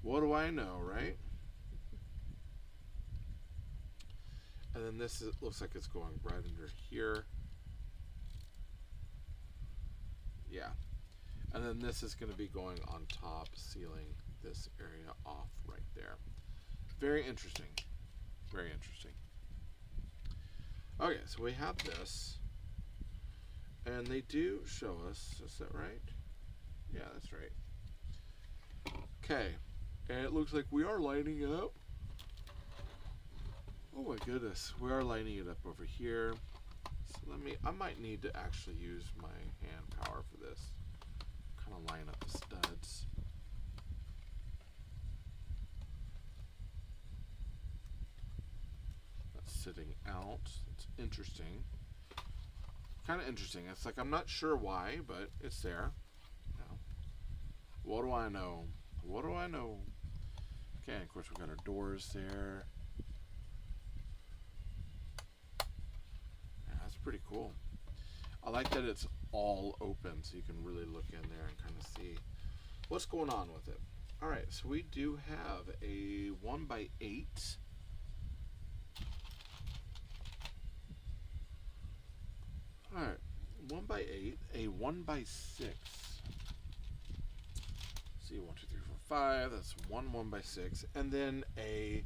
what do I know, right? And then this looks like it's going right under here. Yeah. And then this is going to be going on top, sealing this area off right there. Very interesting. Very interesting. Okay, so we have this. And they do show us, is that right? Yeah, that's right. Okay. And it looks like we are lining it up. Oh my goodness, we are lining it up over here. So I might need to actually use my hand power for this. Kind of line up the studs. That's sitting out. It's interesting. Kind of interesting. It's like I'm not sure why, but it's there. No. What do I know? What do I know? Okay, of course we've got our doors there. Yeah, that's pretty cool. I like that it's all open, so you can really look in there and kind of see what's going on with it. All right, so we do have a 1x8. Alright, 1x8, a 1x6. See, 1, 2, 3, 4, 5. That's one 1x6. And then a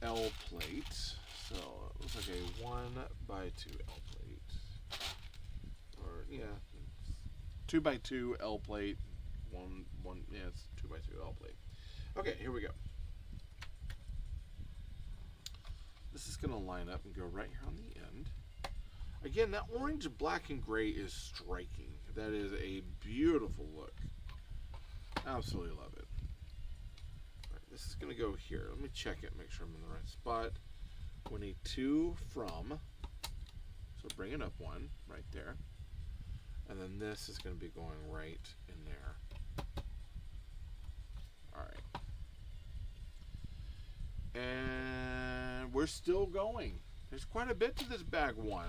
L plate. So it looks like a 1x2 L plate. Or, yeah, 2x2 L plate. Yeah, it's 2x2 L plate. Okay, here we go. This is going to line up and go right here on the end. Again, that orange, black, and gray is striking. That is a beautiful look. Absolutely love it. All right, this is going to go here. Let me check it, make sure I'm in the right spot. We need 2 from. So bring it up 1 right there. And then this is going to be going right in there. All right. And we're still going. There's quite a bit to this bag 1.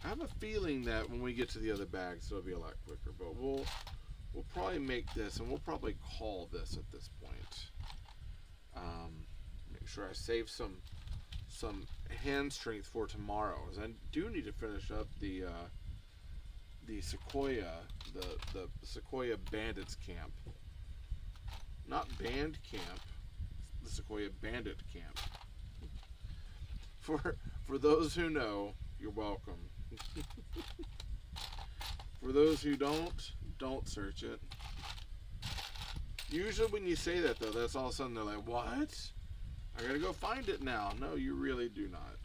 I have a feeling that when we get to the other bags, it'll be a lot quicker. But we'll probably make this, and we'll probably call this at this point. Make sure I save some hand strength for tomorrow, as I do need to finish up the Sequoia, the Sequoia Bandits Camp. Not Band Camp, the Sequoia Bandit Camp. For those who know, you're welcome. For those who don't search it. Usually when you say that, though, that's all of a sudden they're like, what? I gotta go find it now. No, you really do not.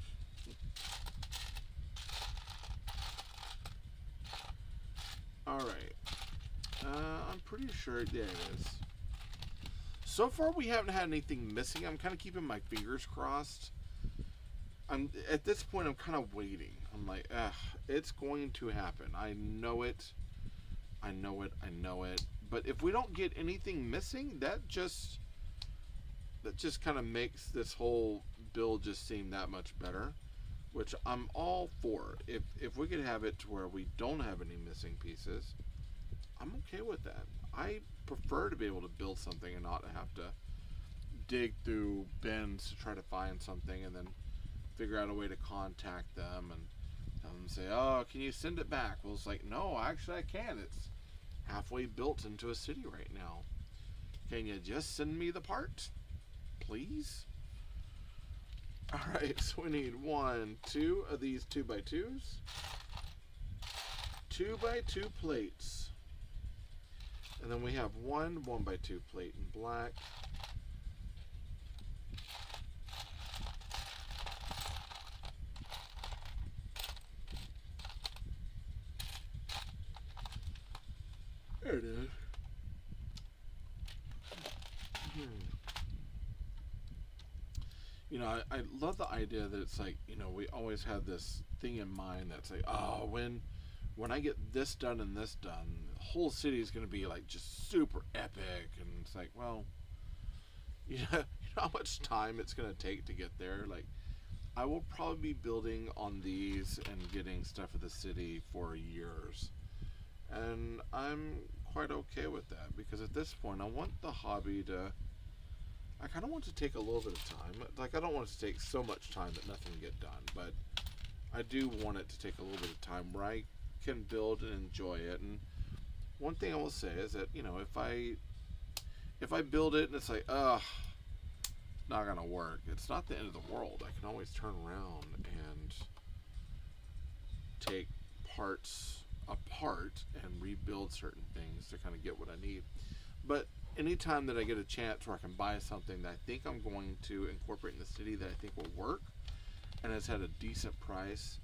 Alright. I'm pretty sure, yeah, it is. So far we haven't had anything missing. I'm kind of keeping my fingers crossed. At this point, I'm kind of waiting. I'm like, it's going to happen. I know it. I know it. I know it. But if we don't get anything missing, that just kind of makes this whole build just seem that much better, which I'm all for. If we could have it to where we don't have any missing pieces, I'm okay with that. I prefer to be able to build something and not have to dig through bins to try to find something and then figure out a way to contact them and have them say, oh, can you send it back? Well, it's like, no, actually I can. It's halfway built into a city right now. Can you just send me the part, please? All right, so we need 1, 2 of these 2x2s. 2x2 plates. And then we have one 1x2 plate in black. There it is. You know, I love the idea that it's like, you know, we always have this thing in mind that's like, oh, when I get this done and this done, the whole city is going to be like just super epic. And it's like, well, you know how much time it's going to take to get there? Like, I will probably be building on these and getting stuff for the city for years. And I'm quite okay with that, because at this point I want the hobby to, I kind of want to take a little bit of time. Like, I don't want it to take so much time that nothing will get done, but I do want it to take a little bit of time where I can build and enjoy it. And one thing I will say is that, you know, if I build it and it's like, ugh, it's not gonna work, it's not the end of the world. I can always turn around and take parts apart and rebuild certain things to kind of get what I need. But anytime that I get a chance where I can buy something that I think I'm going to incorporate in the city that I think will work and it's at a decent price,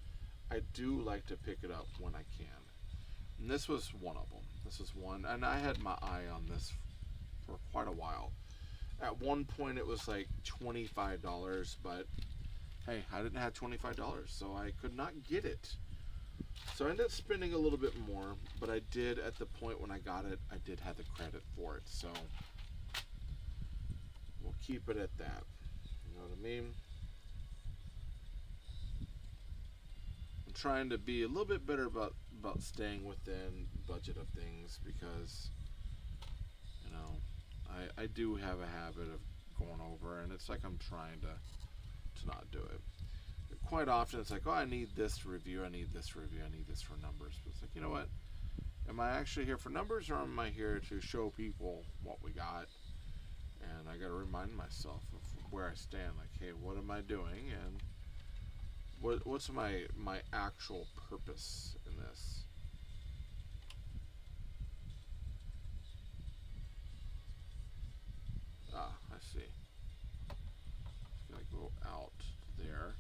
I do like to pick it up when I can. And this was one of them. This is one, and I had my eye on this for quite a while. At one point it was like $25, but hey, I didn't have $25, so I could not get it. So I ended up spending a little bit more, but I did, at the point when I got it, I did have the credit for it. So we'll keep it at that. You know what I mean? I'm trying to be a little bit better about staying within budget of things, because, you know, I do have a habit of going over, and it's like I'm trying to not do it. Quite often it's like, oh, I need this to review, I need this review, I need this for numbers. But it's like, you know what? Am I actually here for numbers, or am I here to show people what we got? And I got to remind myself of where I stand. Like, hey, what am I doing? And what's my actual purpose in this? Ah, I see. It's going to go out there.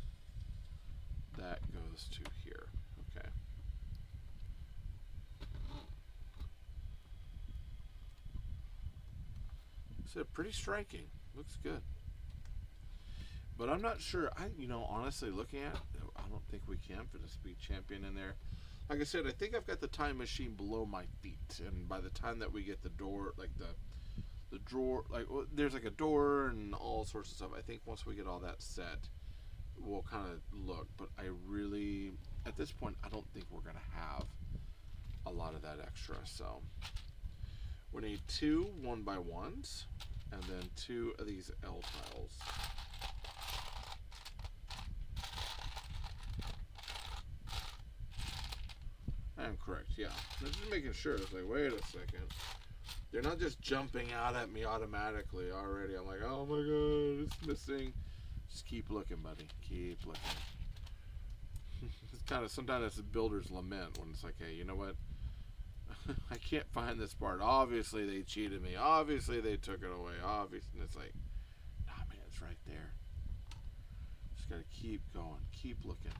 That goes to here. Okay. So pretty striking. Looks good. But I'm not sure. You know, honestly, looking at it, I don't think we can fit a speed champion in there. Like I said, I think I've got the time machine below my feet, and by the time that we get the door, like the drawer, like, well, there's like a door and all sorts of stuff. I think once we get all that set, we'll kind of look. But I really, at this point, I don't think we're gonna have a lot of that extra. So we need 2 1x1s, and then 2 of these L tiles. I am correct, yeah. I'm just making sure. It's like, wait a second. They're not just jumping out at me automatically already. I'm like, oh my god, it's missing. Just keep looking, buddy. Keep looking. It's kind of, sometimes it's a builder's lament when it's like, hey, you know what? I can't find this part. Obviously they cheated me. Obviously they took it away. Obviously, and it's like, nah, man, it's right there. Just gotta keep going. Keep looking.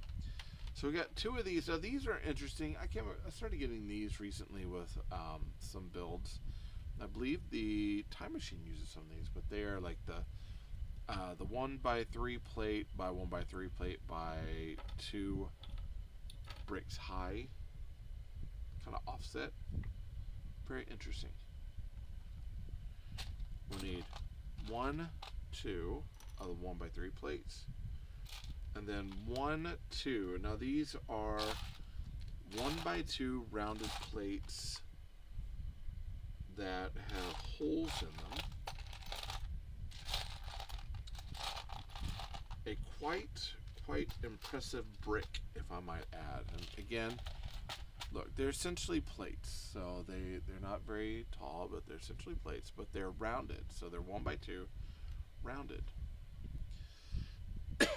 So we got 2 of these. Now these are interesting. I started getting these recently with some builds. I believe the Time Machine uses some of these, but they are like the 1x3 plate by 1x3 plate by 2 bricks high, kind of offset. Very interesting. We need 1, 2 of the 1x3 plates, and then 1, 2. Now these are 1x2 rounded plates that have holes in them. A quite impressive brick, if I might add. And again, look, they're essentially plates, so they're not very tall, but they're essentially plates, but they're rounded, so they're 1x2 rounded.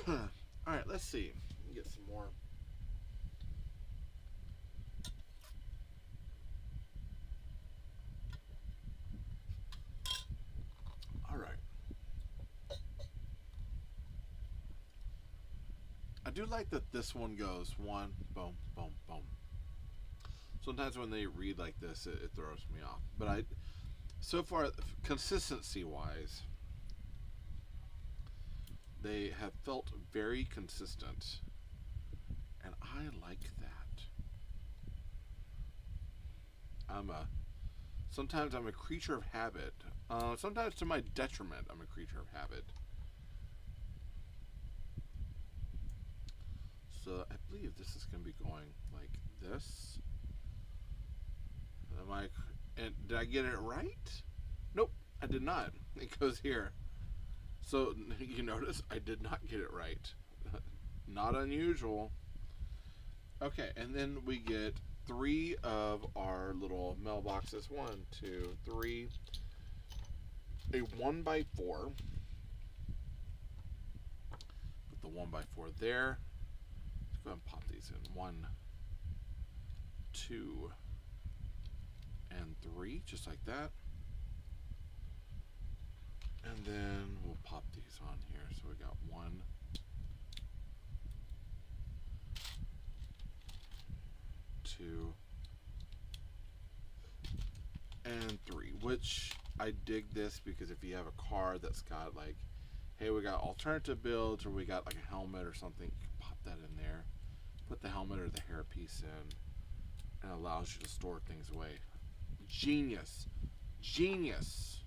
All right, let's see. Get some more. do like that this one goes one, boom, boom, boom. Sometimes when they read like this, it throws me off. But so far, consistency-wise, they have felt very consistent, and I like that. Sometimes I'm a creature of habit. Sometimes to my detriment, I'm a creature of habit. So I believe this is going to be going like this. And did I get it right? Nope, I did not. It goes here. So you notice I did not get it right. Not unusual. Okay, and then we get 3 of our little mailboxes. 1, 2, 3. A 1x4. Put the 1x4 there. Let's go ahead and pop these in. 1, 2, and 3, just like that. And then we'll pop these on here. So we got 1, 2, and 3. Which I dig this because if you have a car that's got like, hey, we got alternative builds, or we got like a helmet or something, you can pop that in there. Put the helmet or the hairpiece in, and it allows you to store things away. Genius. Genius.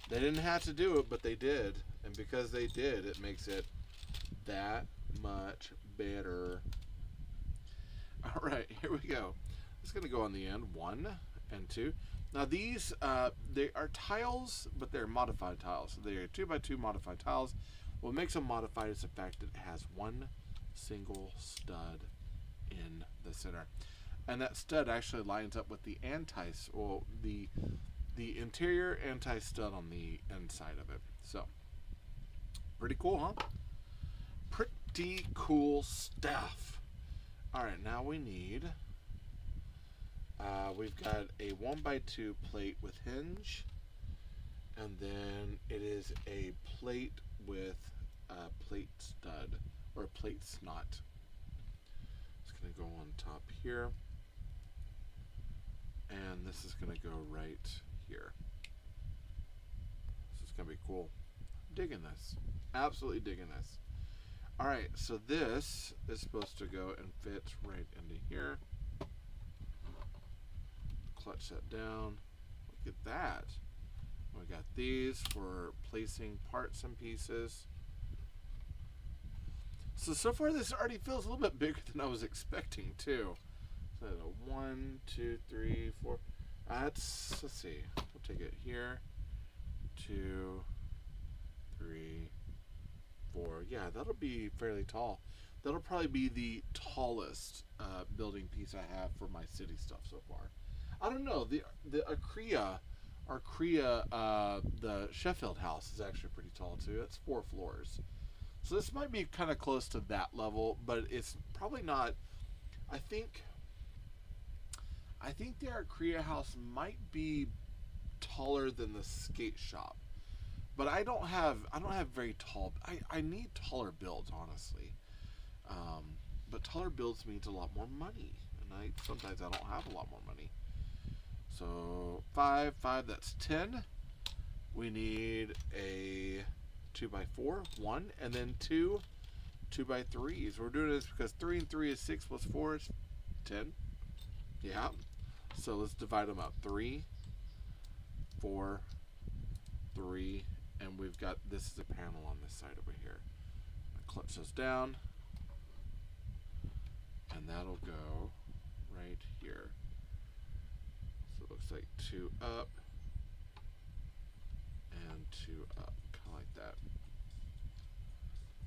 They didn't have to do it, but they did. And because they did, it makes it that much better. Alright, here we go. It's going to go on the end. 1 and 2. Now these, they are tiles, but they're modified tiles. So they are 2x2 modified tiles. What makes them modified is the fact that it has one single stud in the center. And that stud actually lines up with the the interior anti-stud on the inside of it. So, pretty cool, huh? Pretty cool stuff. Alright, now we need, we've got a 1x2 plate with hinge, and then it is a plate with a plate stud, or a plate snot. It's going to go on top here, and this is going to go right here. This is going to be cool. I'm digging this. Absolutely digging this. Alright, so this is supposed to go and fit right into here. Clutch that down. Look at that. We got these for placing parts and pieces. So far this already feels a little bit bigger than I was expecting too. So 1, 2, 3, 4. Let's see. We'll take it here. 2, 3, 4. Yeah, that'll be fairly tall. That'll probably be the tallest building piece I have for my city stuff so far. I don't know. The the Sheffield house is actually pretty tall too. It's 4 floors. So this might be kind of close to that level, but it's probably not. I think the Arcrea house might be taller than the skate shop. But I don't have very tall. I need taller builds, honestly. But taller builds means a lot more money, and sometimes I don't have a lot more money. So 5, that's 10. We need a 2x4, 1, and then 2 2x3s. We're doing this because 3 and 3 is 6 plus 4 is 10. Yeah. So let's divide them up. 3, 4, 3. And we've got, this is a panel on this side over here. I clutch those down, and that'll go right here. So it looks like 2 up and 2 up, kind of like that.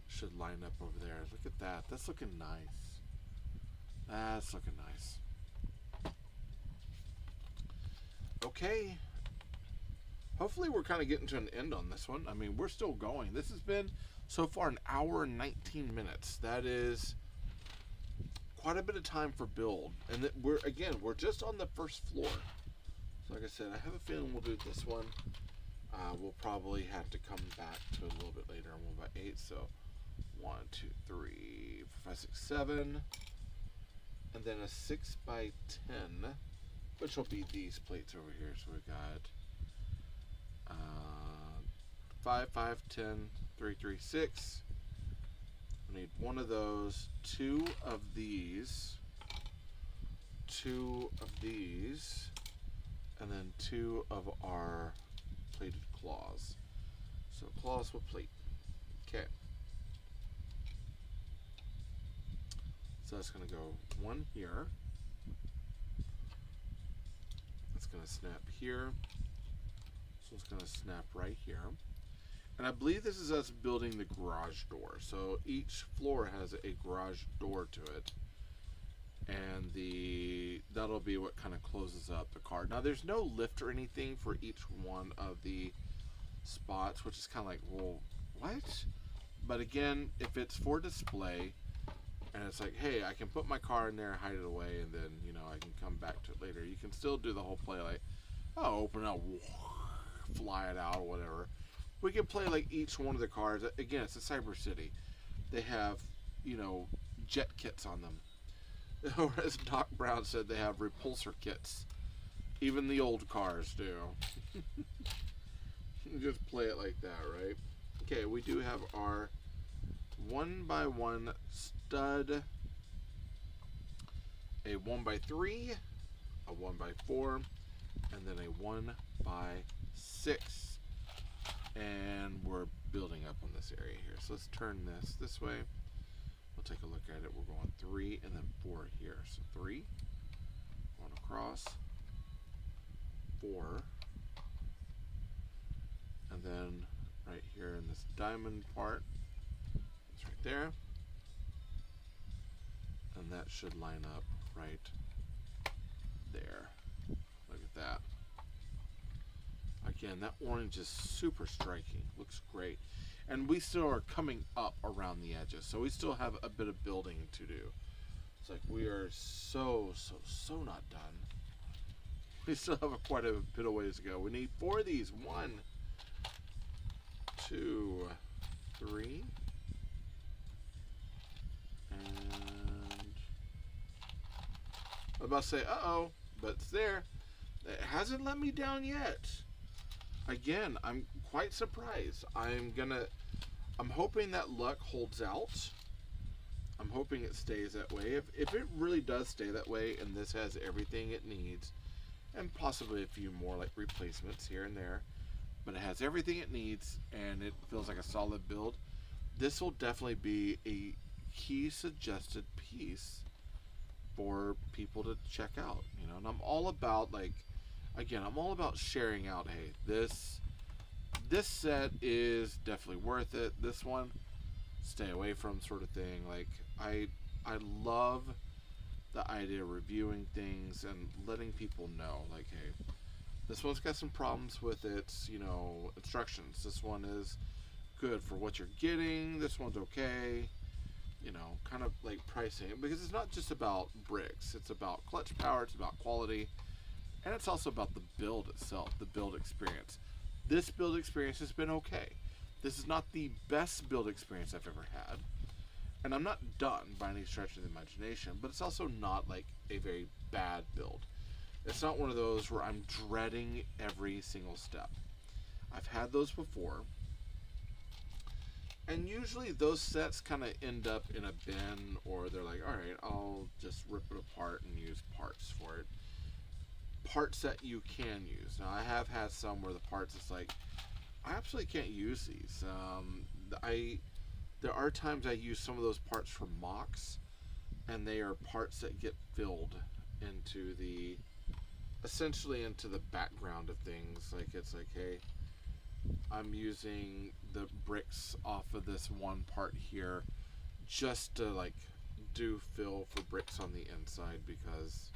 Should line up over there. Look at that. That's looking nice. That's looking nice. Okay. Hopefully we're kind of getting to an end on this one. I mean, we're still going. This has been, so far, 1 hour and 19 minutes. That is quite a bit of time for build. And we're just on the first floor. So like I said, I have a feeling we'll do this one. We'll probably have to come back to it a little bit later on 1x8. So 1, 2, 3, 4, 5, 6, 7. And then a 6 by 10, which will be these plates over here. So we got 5, 5, 10, 3, 3, 6. We need one of those, 2 of these, 2 of these, and then 2 of our plated claws. So claws with plate. Okay. So that's going to go 1 here. That's going to snap here. So it's going to snap right here. And I believe this is us building the garage door. So each floor has a garage door to it. And that'll be what kind of closes up the car. Now there's no lift or anything for each one of the spots, which is kind of like, well, what? But again, if it's for display, and it's like, hey, I can put my car in there, hide it away, and then, you know, I can come back to it later. You can still do the whole play like, oh, open it up, fly it out, or whatever. We can play like each one of the cars. Again, it's a Cyber City. They have, you know, jet kits on them. Or as Doc Brown said, they have repulsor kits. Even the old cars do. Just play it like that, right? Okay, we do have our 1x1 stud, a 1x3, a 1x4, and then a 1x6. And we're building up on this area here. So let's turn this way. We'll take a look at it. We're going 3 and then 4 here. So 3, going across, 4, and then right here in this diamond part, it's right there. And that should line up right there. Look at that. Again, that orange is super striking. Looks great. And we still are coming up around the edges. So we still have a bit of building to do. It's like we are so not done. We still have quite a bit of ways to go. We need 4 of these. 1, 2, 3. And I'm about to say, uh-oh, but it's there. It hasn't let me down yet. Again, I'm quite surprised. I'm hoping that luck holds out. I'm hoping it stays that way. If it really does stay that way and this has everything it needs, and possibly a few more like replacements here and there, but it has everything it needs and it feels like a solid build, this will definitely be a key suggested piece for people to check out, you know. And I'm all about, like, again, I'm all about sharing out, hey, this set is definitely worth it. This one, stay away from, sort of thing. Like, I love the idea of reviewing things and letting people know, like, hey, this one's got some problems with its, you know, instructions. This one is good for what you're getting. This one's okay. You know, kind of like pricing. Because it's not just about bricks. It's about clutch power. It's about quality. And it's also about the build itself, the build experience. This build experience has been okay. This is not the best build experience I've ever had. And I'm not done by any stretch of the imagination, but it's also not like a very bad build. It's not one of those where I'm dreading every single step. I've had those before. And usually those sets kind of end up in a bin, or they're like, alright, I'll just rip it apart and use parts for it. Parts that you can use. Now, I have had some where the parts, it's like, I absolutely can't use these. There are times I use some of those parts for mocks, and they are parts that get filled into essentially into the background of things. Like, it's like, hey, I'm using the bricks off of this one part here just to, like, do fill for bricks on the inside because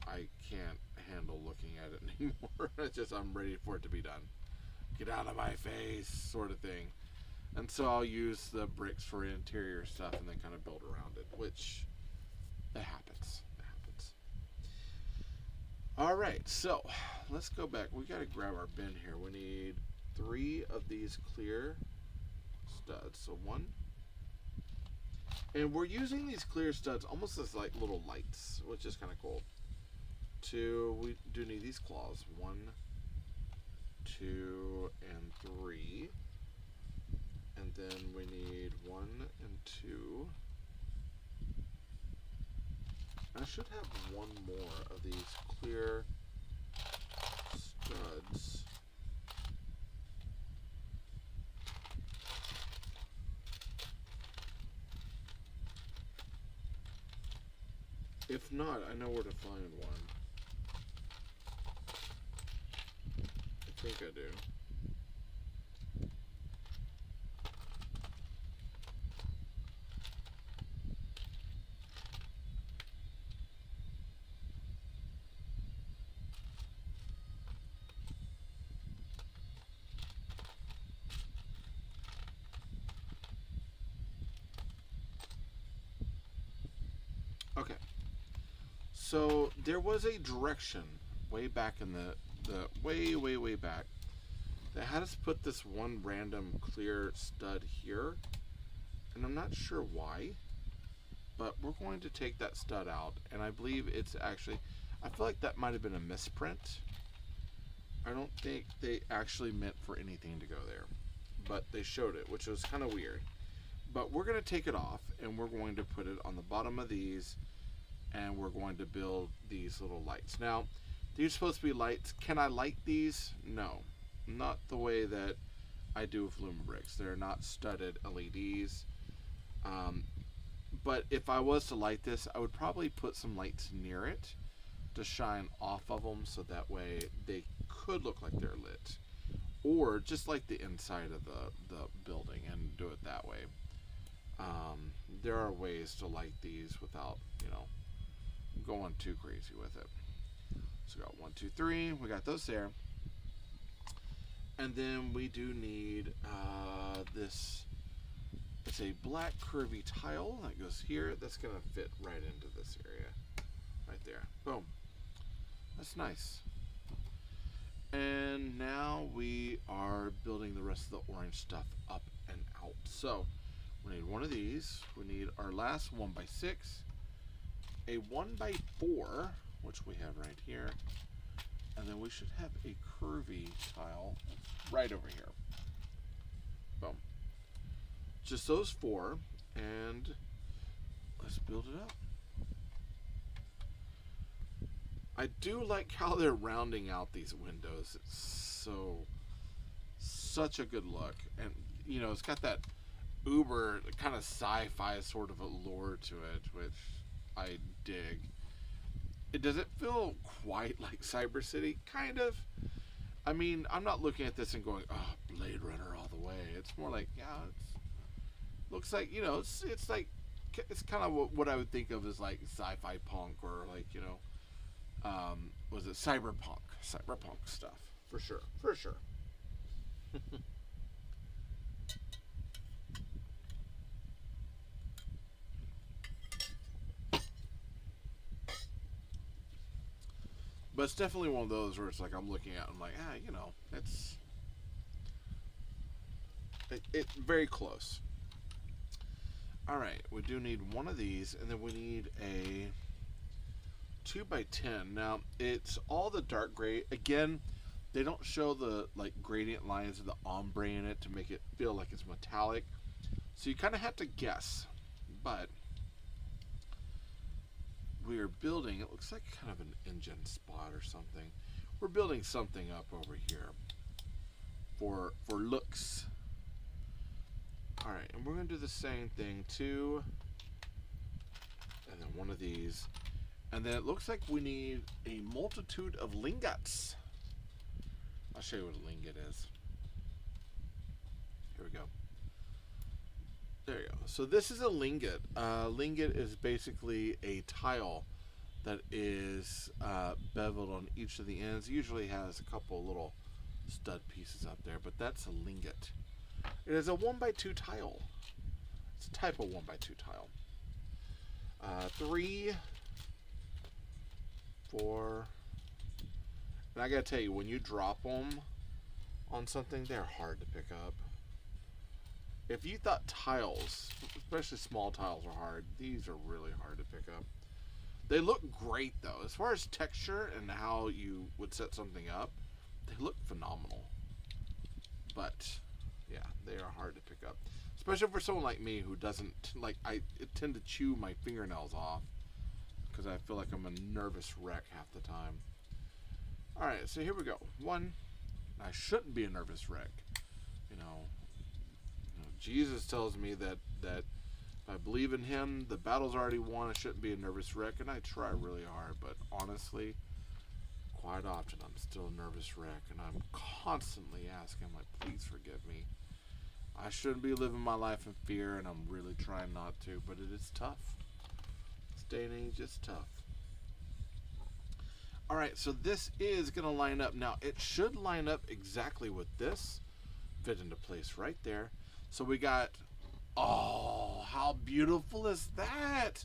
I can't handle looking at it anymore. It's just, I'm ready for it to be done. Get out of my face, sort of thing. And so I'll use the bricks for interior stuff and then kind of build around it, which, it happens. It happens. Alright, so let's go back. We got to grab our bin here. We need 3 of these clear studs. So 1, And we're using these clear studs almost as like little lights, which is kind of cool. We do need these claws. 1, 2, and 3. And then we need 1 and 2. I should have one more of these clear studs. If not, I know where to find one. I think I do. Okay. So there was a direction way back in the way back that had us put this one random clear stud here, and I'm not sure why, but we're going to take that stud out, and I believe it's actually, I feel like that might have been a misprint. I don't think they actually meant for anything to go there, but they showed it, which was kind of weird. But we're going to take it off, and we're going to put it on the bottom of these, and we're going to build these little lights. Now, these are supposed to be lights. Can I light these? No, not the way that I do with Lumabricks. They're not studded LEDs. But if I was to light this, I would probably put some lights near it to shine off of them, so that way they could look like they're lit. Or just like the inside of the building and do it that way. There are ways to light these without, going too crazy with it. So we got 1, 2, 3. We got those there. And then we do need this. It's a black curvy tile that goes here. That's going to fit right into this area. Right there. Boom. That's nice. And now we are building the rest of the orange stuff up and out. So we need one of these. We need our last 1x6. A 1x4, which we have right here. And then we should have a curvy tile right over here. Boom. Just those 4, and let's build it up. I do like how they're rounding out these windows. It's such a good look. And, it's got that uber kind of sci-fi sort of allure to it, which I dig. It doesn't feel quite like Cyber City, kind of. I mean, I'm not looking at this and going, oh, Blade Runner all the way. It's more like, yeah, looks like, it's like, it's kind of what I would think of as like sci-fi punk, or like, was it cyberpunk stuff, for sure. But it's definitely one of those where it's like I'm looking at, I'm like, it's very close. All right, we do need one of these, and then we need a 2x10. Now it's all the dark gray. Again, they don't show the gradient lines of the ombre in it to make it feel like it's metallic, so you kind of have to guess. But we are building, it looks like kind of an engine spot or something. We're building something up over here for looks. All right, and we're going to do the same thing too. And then one of these. And then it looks like we need a multitude of lingots. I'll show you what a lingot is. Here we go. There you go. So this is a lingot. Lingot is basically a tile that is beveled on each of the ends. It usually has a couple little stud pieces up there, but that's a lingot. It is a 1x2 tile. It's a type of 1x2 tile. 3, 4. And I gotta tell you, when you drop them on something, they're hard to pick up. If you thought tiles, especially small tiles, are hard, these are really hard to pick up. They look great though. As far as texture and how you would set something up, they look phenomenal. But yeah, they are hard to pick up. Especially for someone like me who doesn't, like, I tend to chew my fingernails off because I feel like I'm a nervous wreck half the time. Alright, so here we go. One, I shouldn't be a nervous wreck. You know, Jesus tells me that if I believe in him, the battle's already won. I shouldn't be a nervous wreck, and I try really hard, but honestly, quite often I'm still a nervous wreck, and I'm constantly asking, like, please forgive me. I shouldn't be living my life in fear, and I'm really trying not to, but it is tough. This day and age is tough. Alright, so this is going to line up. Now, it should line up exactly with this. Fit into place right there. So we got, oh, how beautiful is that?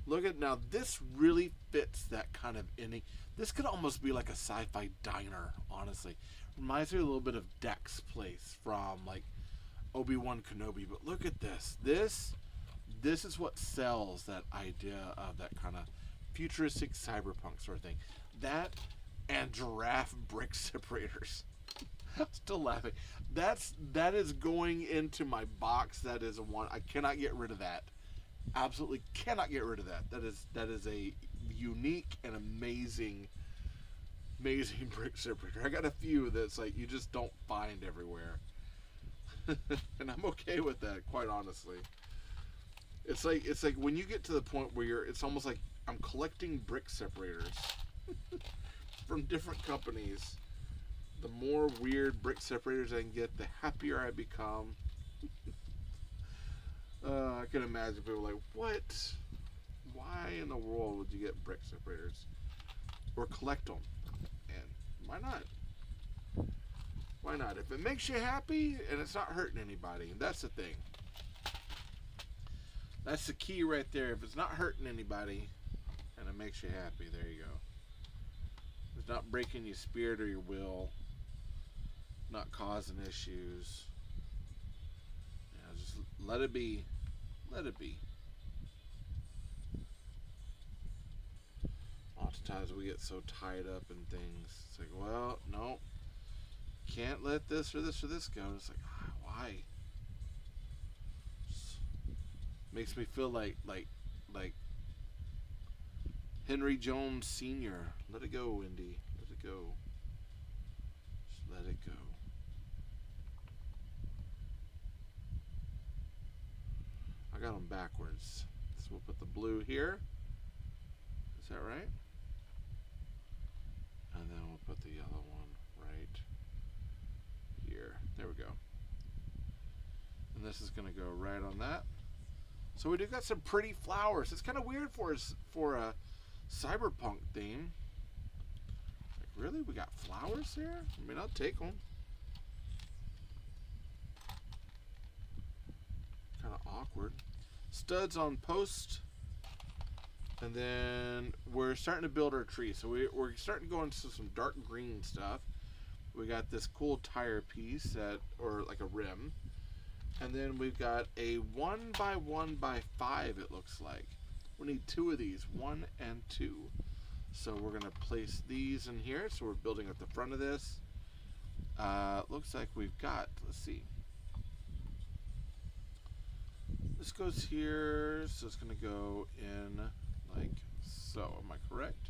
Look at, now this really fits that kind of ending. This could almost be like a sci-fi diner, honestly. Reminds me a little bit of Deck's place from like Obi-Wan Kenobi. But look at this. This is what sells that idea of that kind of futuristic cyberpunk sort of thing. That and giraffe brick separators. I'm still laughing. That is going into my box. That is one. I cannot get rid of that. Absolutely cannot get rid of that. That is a unique and amazing brick separator. I got a few that's like you just don't find everywhere. And I'm okay with that, quite honestly. It's like when you get to the point where it's almost like I'm collecting brick separators from different companies. The more weird brick separators I can get, the happier I become. I can imagine people like, what? Why in the world would you get brick separators? Or collect them? And why not? Why not? If it makes you happy and it's not hurting anybody, that's the thing. That's the key right there. If it's not hurting anybody and it makes you happy, there you go. It's not breaking your spirit or your will. Not causing issues. Yeah, just let it be. Let it be. Oftentimes we get so tied up in things. It's like, well, no. Can't let this or this or this go. It's like, why? Just makes me feel like Henry Jones Sr. Let it go, Indy. Let it go. Just let it go. I got them backwards. So we'll put the blue here. Is that right? And then we'll put the yellow one right here. There we go. And this is going to go right on that. So we do got some pretty flowers. It's kind of weird for a cyberpunk theme. Like, really? We got flowers here? I mean, I'll take them. Kind of awkward. Studs on post. And then we're starting to build our tree. So we're starting to go into some dark green stuff. We got this cool tire piece or like a rim. And then we've got a 1x1x5, it looks like. We need 2 of these, 1 and 2. So we're going to place these in here. So we're building at the front of this. Looks like we've got, let's see. This goes here, so it's going to go in like so. Am I correct?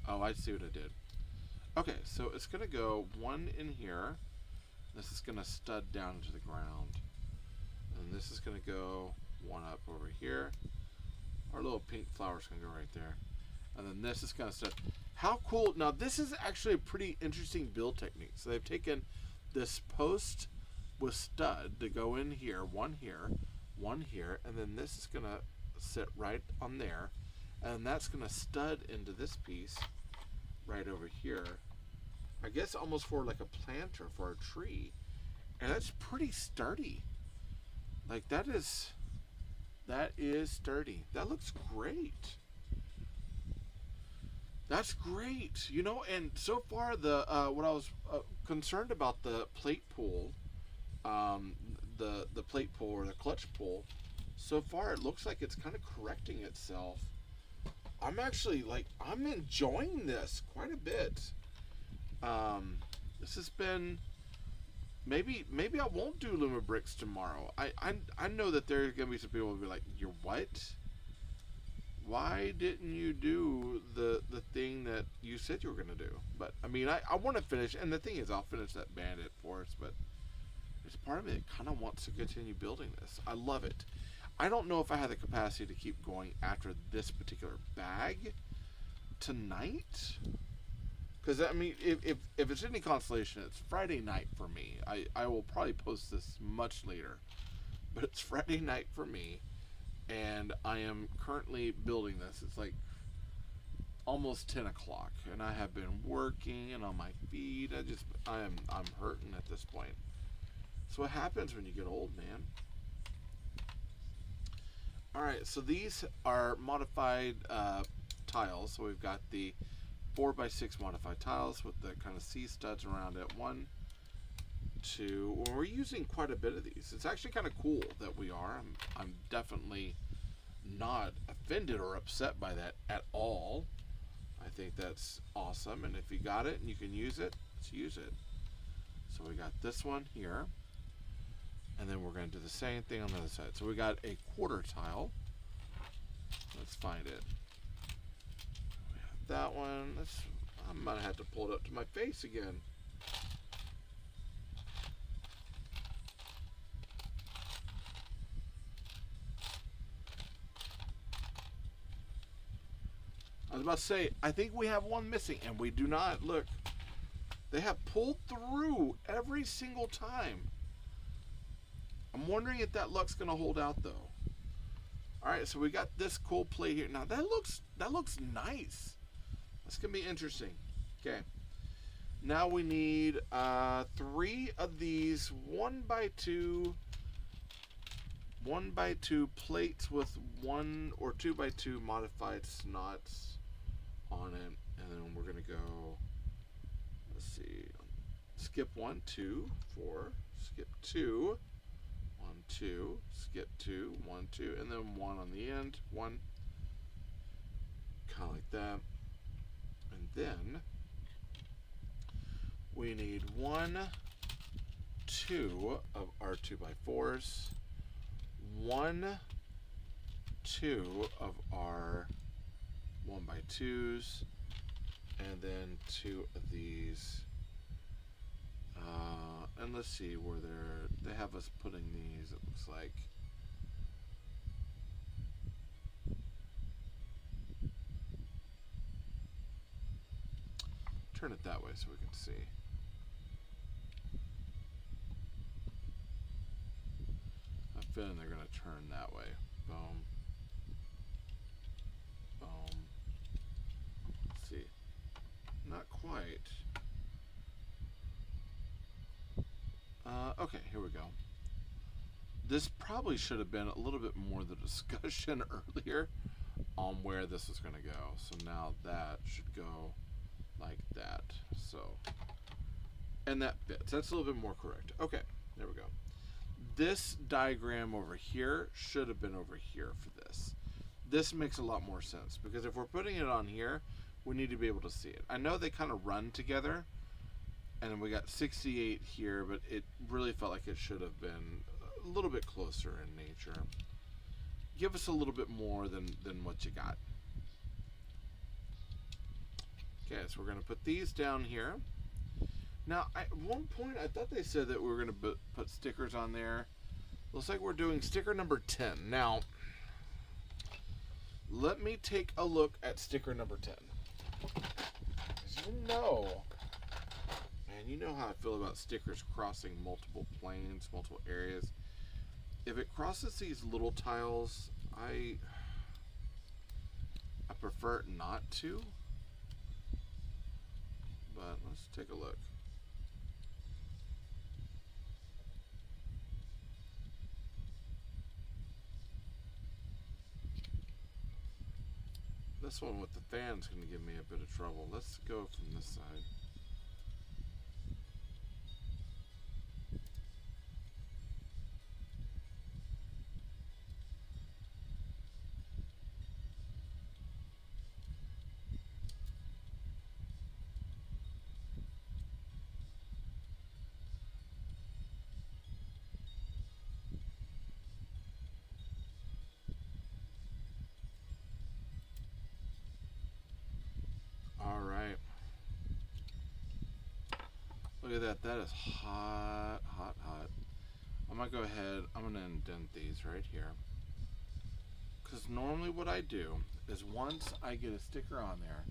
Oh, I see what I did. Okay, so it's going to go 1 in here. This is going to stud down to the ground. And this is going to go 1 up over here. Our little pink flower's going to go right there. And then this is going to stud. How cool. Now, this is actually a pretty interesting build technique. So they've taken this post with stud to go in here, 1 here, 1 here. And then this is going to sit right on there. And that's going to stud into this piece right over here. I guess almost for like a planter for a tree. And that's pretty sturdy. Like that is sturdy. That looks great. That's great. You know, and so far the what I was concerned about the plate pull, um, the plate pull or the clutch pull, so far it looks like it's kind of correcting itself. I'm actually like I'm enjoying this quite a bit. This has been maybe I won't do Luma bricks tomorrow. I know that there's gonna be some people who will be like, "You're what? Why didn't you do the thing that you said you were gonna do?" But I mean, I want to finish, and the thing is, I'll finish that bandit for us. But there's part of me that kind of wants to continue building this. I love it. I don't know if I have the capacity to keep going after this particular bag tonight. Because I mean, if it's any consolation, it's Friday night for me. I will probably post this much later, but it's Friday night for me, and I am currently building this. It's like almost 10 o'clock, and I have been working and on my feet. I'm hurting at this point. So what happens when you get old, man? All right, so these are modified tiles. So we've got the 4x6 modified tiles with the kind of C studs around it. 1, 2. Well, we're using quite a bit of these. It's actually kind of cool that we are. I'm definitely not offended or upset by that at all. I think that's awesome. And if you got it and you can use it, let's use it. So we got this one here. And then we're going to do the same thing on the other side. So we got a quarter tile. Let's find it. We have that one. I'm going to have to pull it up to my face again. I was about to say, I think we have one missing, and we do not. Look, they have pulled through every single time. I'm wondering if that luck's going to hold out, though. All right, so we got this cool plate here. Now that looks nice. That's going to be interesting. Okay. Now we need 3 of these 1x2 plates with 1 or 2x2 modified snots on it, and then we're going to go. Let's see. Skip 1, 2, 4. Skip 2. 1, 2, skip 2, 1, 2, and then 1 on the end, 1, kind of like that. And then we need 1, 2 of our 2x4s, 1, 2 of our 1x2s, and then 2 of these. And let's see where they have us putting these, it looks like. Turn it that way so we can see. I'm feeling they're going to turn that way. Boom. Boom. Let's see. Not quite. Okay, here we go. This probably should have been a little bit more of the discussion earlier on where this is going to go. So now that should go like that. So, and that fits. That's a little bit more correct. Okay, there we go. This diagram over here should have been over here for this. This makes a lot more sense because if we're putting it on here, we need to be able to see it. I know they kind of run together. And then we got 68 here, but it really felt like it should have been a little bit closer in nature. Give us a little bit more than what you got. Okay, so we're going to put these down here. Now, at one point, I thought they said that we were going to put stickers on there. Looks like we're doing sticker number 10. Now, let me take a look at sticker number 10. As you know... And you know how I feel about stickers crossing multiple planes, multiple areas. If it crosses these little tiles, I prefer it not to. But let's take a look. The This one with the fan's going to give me a bit of trouble. Let's go from this side. All right. Look at that. That is hot, hot, hot. I'm going to go ahead. I'm going to indent these right here. Because normally what I do is once I get a sticker on there,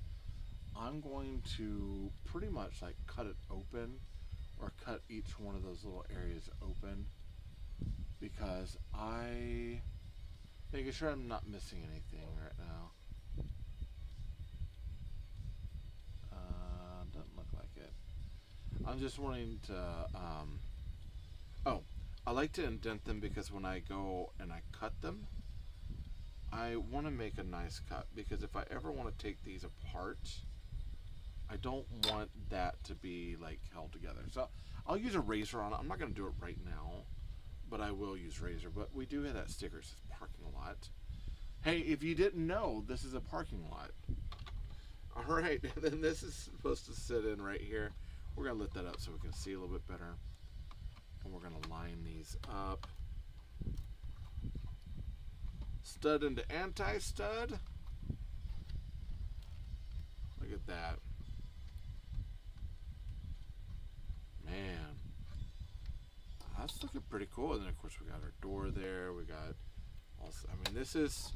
I'm going to pretty much like cut it open or cut each one of those little areas open, because I making sure I'm not missing anything right now. Doesn't look like it. I'm just wanting to oh, I like to indent them because when I go and I cut them, I want to make a nice cut, because if I ever want to take these apart, I don't want that to be like held together. So I'll use a razor on it. I'm not going to do it right now, but I will use razor. But we do have that sticker. It says parking lot. Hey, if you didn't know, this is a parking lot. All right, and then this is supposed to sit in right here. We're going to lift that up so we can see a little bit better. And we're going to line these up. Stud into anti-stud. Look at that. Man. That's looking pretty cool. And then, of course, we got our door there. We got also, I mean, this is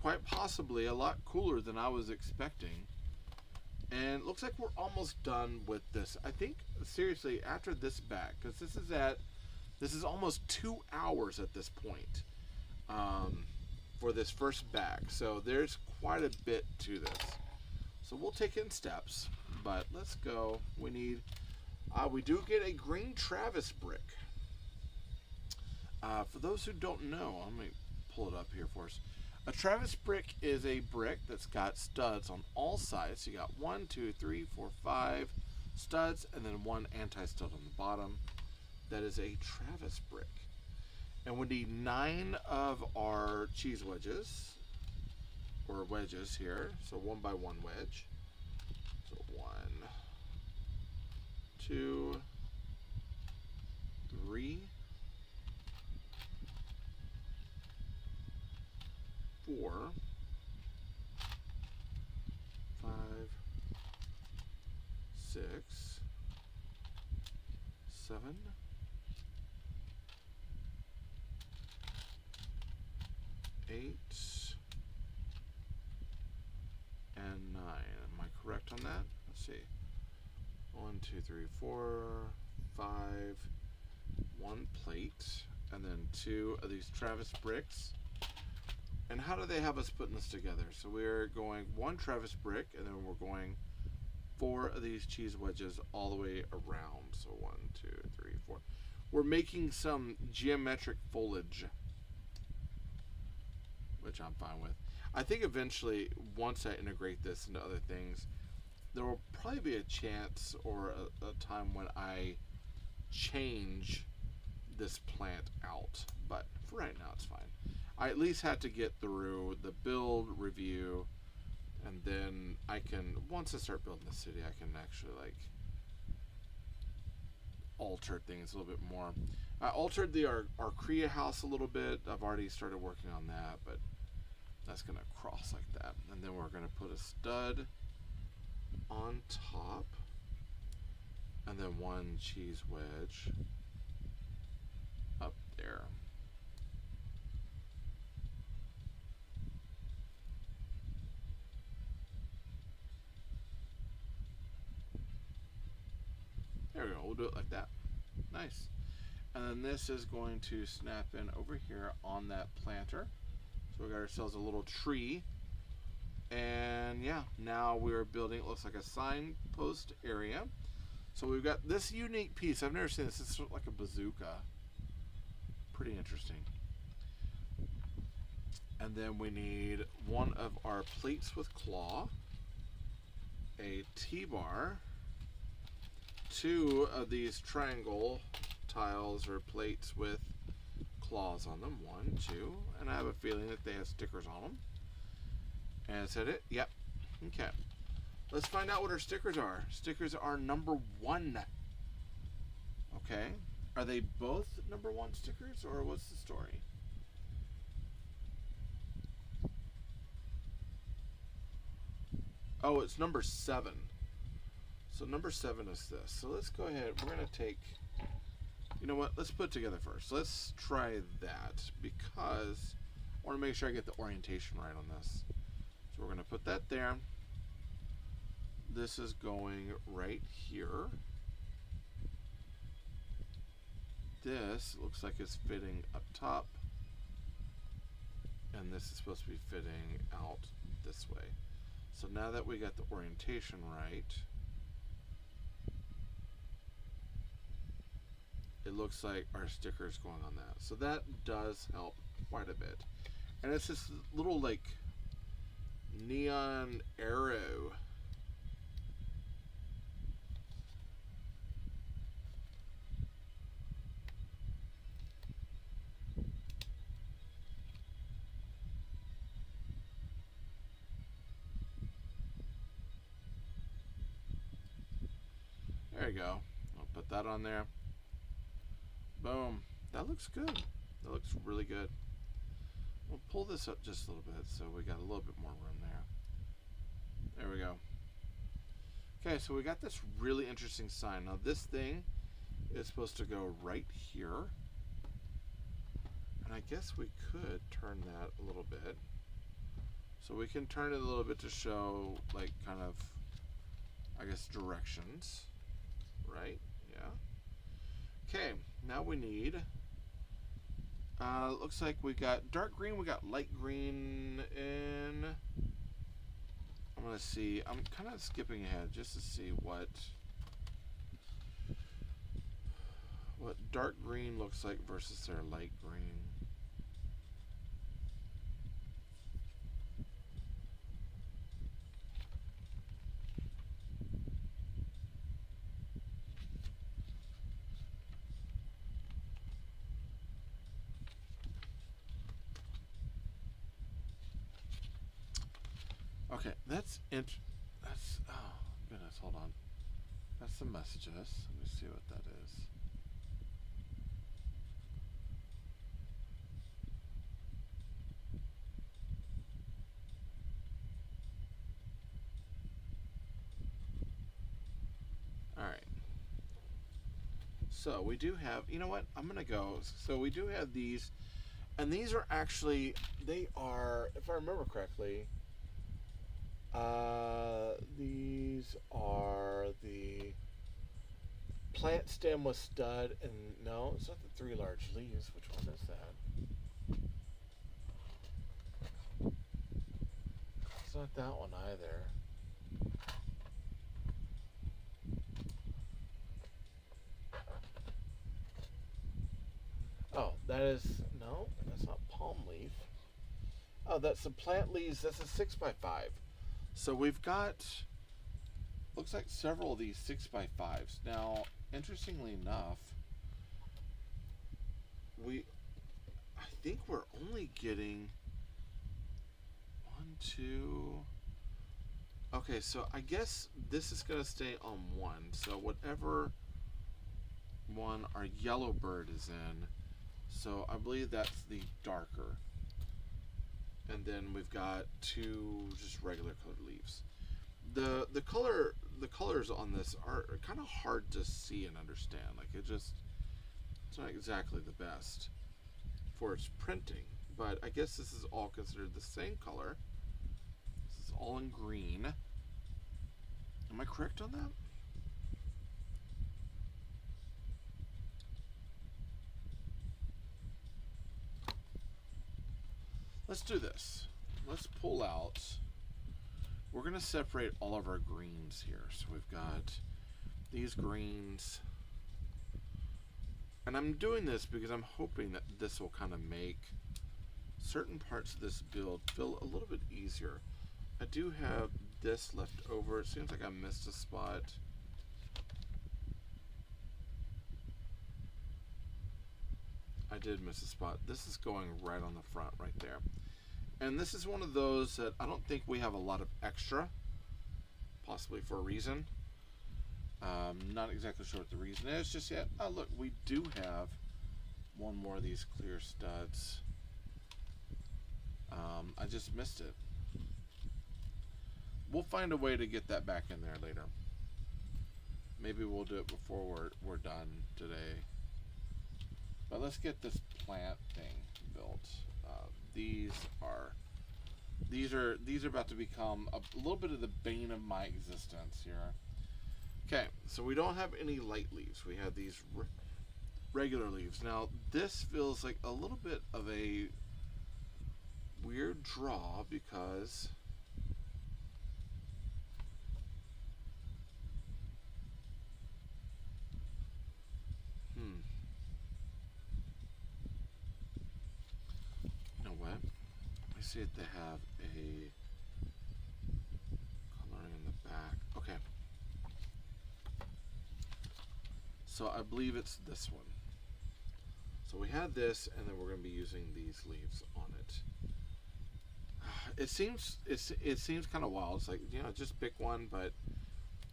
quite possibly a lot cooler than I was expecting. And it looks like we're almost done with this. I think, seriously, after this back, because this is almost 2 hours at this point for this first back. So there's quite a bit to this. So we'll take it in steps, but let's go. We need, we do get a green Travis brick. For those who don't know, let me pull it up here for us. A Travis brick is a brick that's got studs on all sides. So you got 1, 2, 3, 4, 5 studs, and then 1 anti-stud on the bottom. That is a Travis brick. And we need 9 of our cheese wedges, or wedges here. So 1 by 1 wedge. So 1, 2, 3, 4, 5, 6, 7, 8, and 9. Am I correct on that? Let's see. 1, 2, 3, 4, 5, 1 plate, and then 2 of these Travis bricks. And how do they have us putting this together? So we're going 1 Travis brick, and then we're going 4 of these cheese wedges all the way around. So 1, 2, 3, 4. We're making some geometric foliage, which I'm fine with. I think eventually, once I integrate this into other things, there will probably be a chance or a time when I change this plant out. But for right now, it's fine. I at least had to get through the build review, and then I can, once I start building the city, I can actually like alter things a little bit more. I altered our Korea house a little bit. I've already started working on that, but that's gonna cross like that. And then we're gonna put a stud on top, and then 1 cheese wedge up there. There we go, we'll do it like that. Nice. And then this is going to snap in over here on that planter. So we got ourselves a little tree. And yeah, now we're building, it looks like a signpost area. So we've got this unique piece. I've never seen this. It's sort of like a bazooka. Pretty interesting. And then we need one of our plates with claw, a T-bar, two of these triangle tiles or plates with claws on them. 1, 2, and I have a feeling that they have stickers on them. And is that it? Yep. Okay. Let's find out what our stickers are. Stickers are number 1. Okay. Are they both number 1 stickers, or what's the story? Oh, it's number 7. So number 7 is this. So let's go ahead. We're going to take, you know what? Let's put it together first. Let's try that because I want to make sure I get the orientation right on this. So we're going to put that there. This is going right here. This looks like it's fitting up top. And this is supposed to be fitting out this way. So now that we got the orientation right, it looks like our sticker is going on that. So that does help quite a bit. And it's this little like neon arrow. There you go. I'll put that on there. Boom. That looks good. That looks really good. We'll pull this up just a little bit so we got a little bit more room there. There we go. Okay, so we got this really interesting sign. Now this thing is supposed to go right here. And I guess we could turn that a little bit. So we can turn it a little bit to show like kind of, I guess, directions. Right? Yeah. Okay, now we need, looks like we got dark green, we got light green in, I'm going to see, I'm kind of skipping ahead just to see what dark green looks like versus their light green. Okay, that's oh goodness, hold on. That's the messages. Let me see what that is. All right. So we do have, you know what? I'm gonna go. So we do have these, and these are actually, they are, if I remember correctly, these are the plant stem with stud, and no, it's not the 3 large leaves. Which one is that? It's not that one either. Oh, that is, no, that's not palm leaf. Oh, that's the plant leaves. That's a 6x5. So we've got, looks like several of these 6x5s. Now, interestingly enough, I think we're only getting 1, 2. Okay, so I guess this is going to stay on 1. So whatever one our yellow bird is in, so I believe that's the darker. And then we've got 2 just regular colored leaves. The colors on this are kind of hard to see and understand. Like it's not exactly the best for its printing. But I guess this is all considered the same color. This is all in green. Am I correct on that? Let's do this. Let's pull out. We're going to separate all of our greens here. So we've got these greens. And I'm doing this because I'm hoping that this will kind of make certain parts of this build feel a little bit easier. I do have this left over. It seems like I missed a spot. I did miss a spot. This is going right on the front right there. And this is one of those that I don't think we have a lot of extra, possibly for a reason. Not exactly sure what the reason is just yet. Oh, look, we do have one more of these clear studs. I just missed it. We'll find a way to get that back in there later. Maybe we'll do it before we're done today. But let's get this plant thing built. These are about to become a little bit of the bane of my existence here. Okay, so we don't have any light leaves. We have these regular leaves. Now, this feels like a little bit of a weird draw because you know what? I see that they have a coloring in the back. Okay. So I believe it's this one. So we had this, and then we're going to be using these leaves on it. It seems kind of wild. It's like, you know, just pick one, but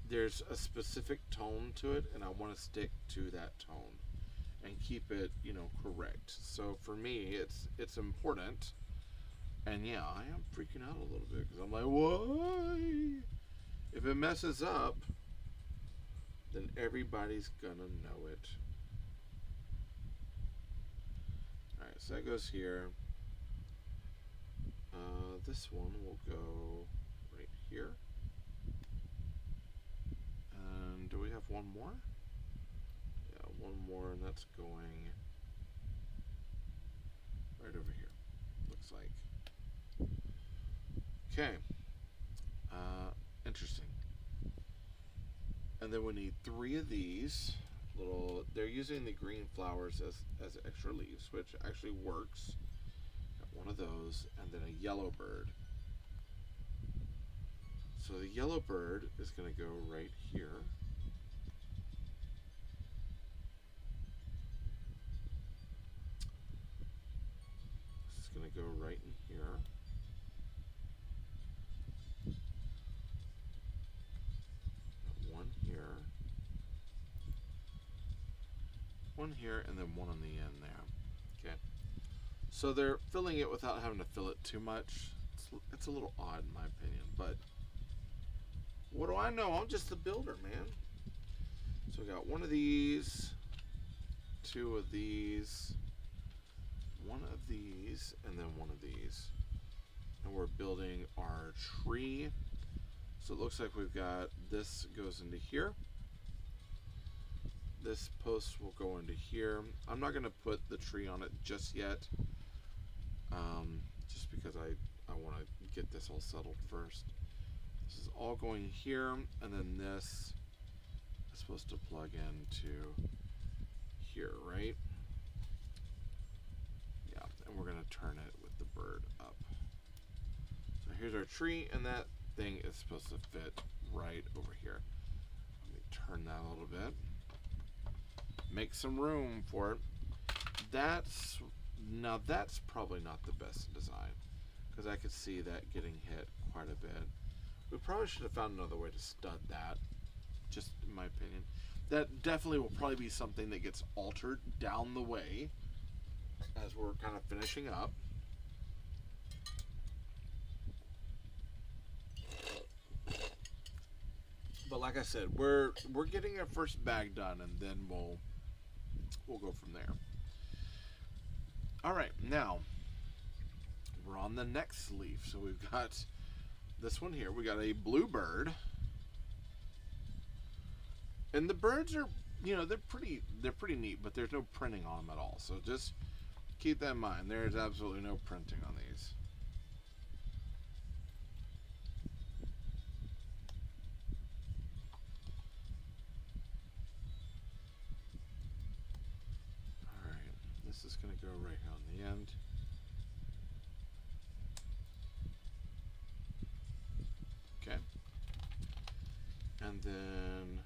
there's a specific tone to it, and I want to stick to that tone and keep it, you know, correct. So for me, it's important. And yeah, I am freaking out a little bit because I'm like, why? If it messes up, then everybody's gonna know it. Alright, so that goes here. This one will go right here. And do we have one more? Yeah, one more, and that's going right over here. Looks like. Okay. Interesting. And then we need 3 of these little. They're using the green flowers as extra leaves, which actually works. Got one of those, and then a yellow bird. So the yellow bird is going to go right here. This is going to go right in here. One here, and then one on the end there. Okay. So they're filling it without having to fill it too much. It's a little odd in my opinion, but what do I know? I'm just the builder, man. So we got one of these, 2 of these, 1 of these, and then 1 of these. And we're building our tree. So it looks like we've got this goes into here. This post will go into here. I'm not going to put the tree on it just yet, just because I want to get this all settled first. This is all going here, and then this is supposed to plug into here, right? Yeah, and we're going to turn it with the bird up. So here's our tree, and that thing is supposed to fit right over here. Let me turn that a little bit. Make some room for it. That's probably not the best design, because I could see that getting hit quite a bit. We probably should have found another way to stud that, just in my opinion. That definitely will probably be something that gets altered down the way as we're kind of finishing up. But like I said, we're getting our first bag done, and then we'll go from there. All right, now we're on the next leaf. So we've got this one here. We got a blue bird, and the birds are, you know, they're pretty neat, but there's no printing on them at all. So just keep that in mind. There's absolutely no printing on these. This is going to go right here on the end. then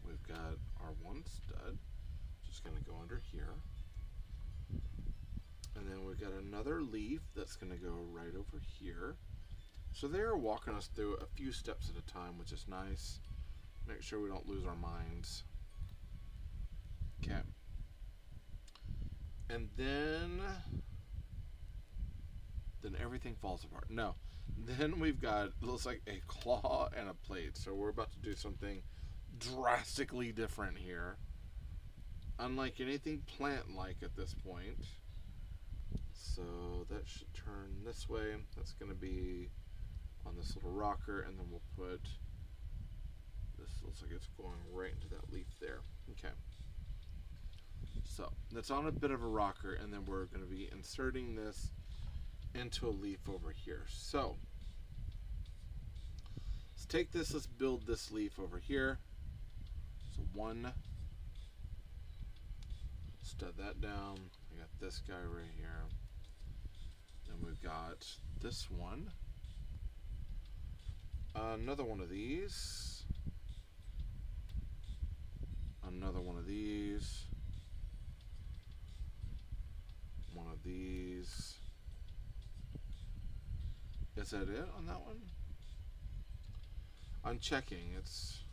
we've got our one stud, just going to go under here. And then we've got another leaf that's going to go right over here. So they're walking us through a few steps at a time, which is nice. Make sure we don't lose our minds. Okay. And then everything falls apart. No. Then we've got, it looks like a claw and a plate. So we're about to do something drastically different here. Unlike anything plant-like at this point. So that should turn this way. That's going to be on this little rocker, and then we'll put, this looks like it's going right into that leaf there. Okay. So that's on a bit of a rocker, and then we're going to be inserting this into a leaf over here. So let's take this, let's build this leaf over here. So one, stud that down. I got this guy right here. Then we've got this one. Another one of these. Another one of these. One of these. Is that it on that one? I'm checking. It's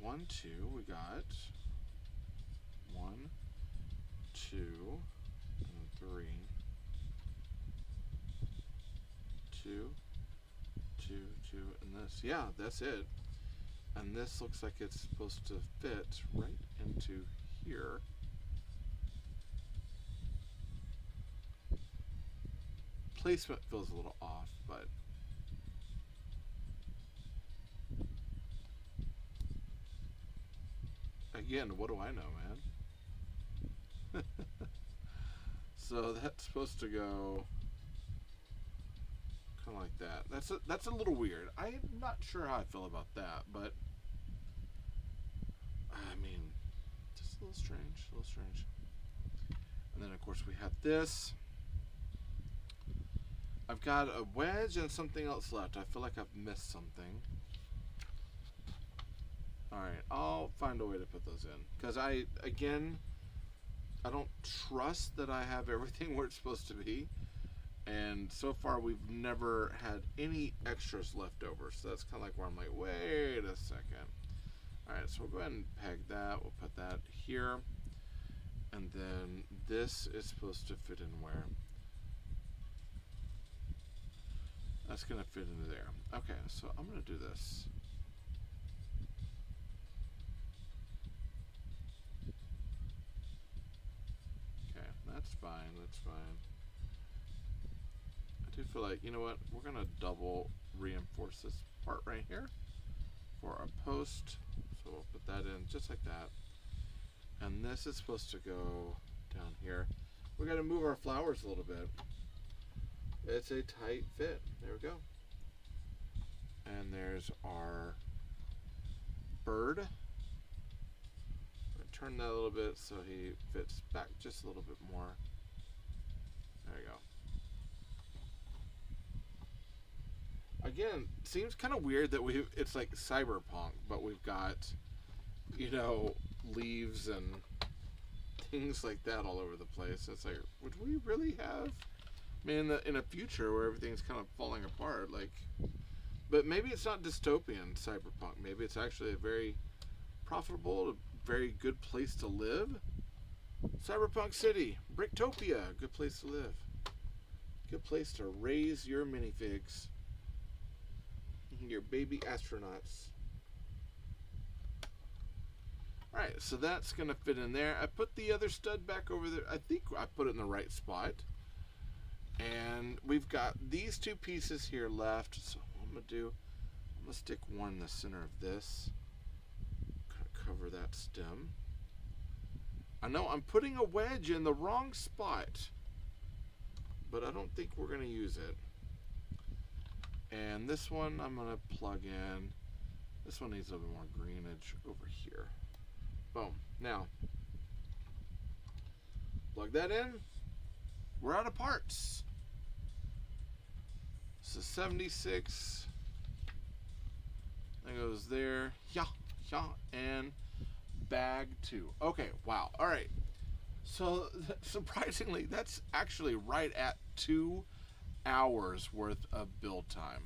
1, 2. We got 1, 2, and 3. 2, 2, 2, and this. Yeah, that's it. And this looks like it's supposed to fit right into here. Placement feels a little off, but again, what do I know, man? So that's supposed to go kind of like that. That's a little weird. I'm not sure how I feel about that, but I mean, just a little strange, a little strange. And then of course we have this. I've got a wedge and something else left. I feel like I've missed something. Alright, I'll find a way to put those in. Because I don't trust that I have everything where it's supposed to be. And so far we've never had any extras left over. So that's kind of like where I'm like, wait a second. Alright, so we'll go ahead and peg that. We'll put that here. And then this is supposed to fit in where? That's going to fit into there. Okay, so I'm going to do this. Okay, that's fine, that's fine. I do feel like, you know what, we're going to double reinforce this part right here for our post. So we'll put that in just like that. And this is supposed to go down here. We got to move our flowers a little bit. It's a tight fit. There we go. And there's our bird. I'm going to turn that a little bit so he fits back just a little bit more. There we go. Again, seems kind of weird that it's like cyberpunk, but we've got, you know, leaves and things like that all over the place. It's like, would we really have, I mean, in a future where everything's kind of falling apart, like, but maybe it's not dystopian cyberpunk. Maybe it's actually a very profitable, very good place to live. Cyberpunk City, Bricktopia, good place to live. Good place to raise your minifigs, your baby astronauts. Alright, so that's going to fit in there. I put the other stud back over there. I think I put it in the right spot. And we've got these two pieces here left. So what I'm going to do, I'm going to stick one in the center of this. Kind of cover that stem. I know I'm putting a wedge in the wrong spot, but I don't think we're going to use it. And this one I'm going to plug in. This one needs a little bit more greenage over here. Boom. Now, plug that in. We're out of parts. So 76 That goes there. Yeah, yeah, and bag 2. Okay, wow. All right. So surprisingly, that's actually right at 2 hours worth of build time.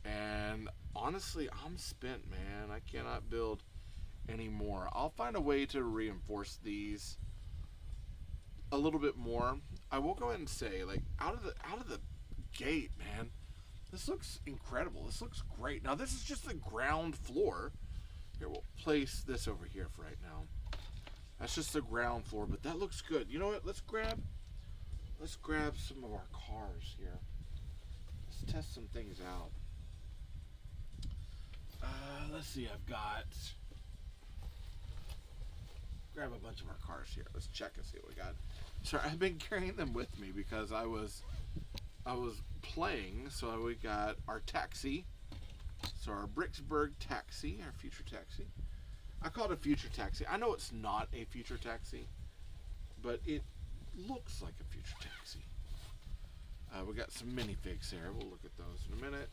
And honestly, I'm spent, man. I cannot build anymore. I'll find a way to reinforce these a little bit more. I will go ahead and say, like, out of the gate, man, this looks incredible. This looks great. Now, this is just the ground floor. Here, we'll place this over here for right now. That's just the ground floor, but that looks good. You know what? Let's grab some of our cars here. Let's test some things out. Let's see. I've got. Grab a bunch of our cars here. Let's check and see what we got. Sorry, I've been carrying them with me because I was playing. So we got our taxi. So our Bricksburg taxi, our future taxi. I call it a future taxi. I know it's not a future taxi, but it looks like a future taxi. We got some minifigs there. We'll look at those in a minute.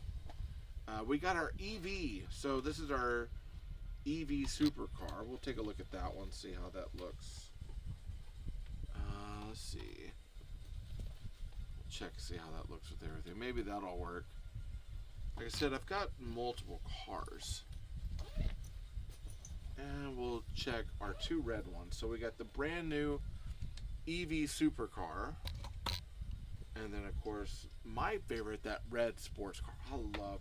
We got our EV. So this is our EV supercar. We'll take a look at that one, see how that looks. Let's see. We'll check, see how that looks with everything. Maybe that'll work. Like I said, I've got multiple cars. And we'll check our 2 red ones. So we got the brand new EV supercar. And then, of course, my favorite, that red sports car. I love.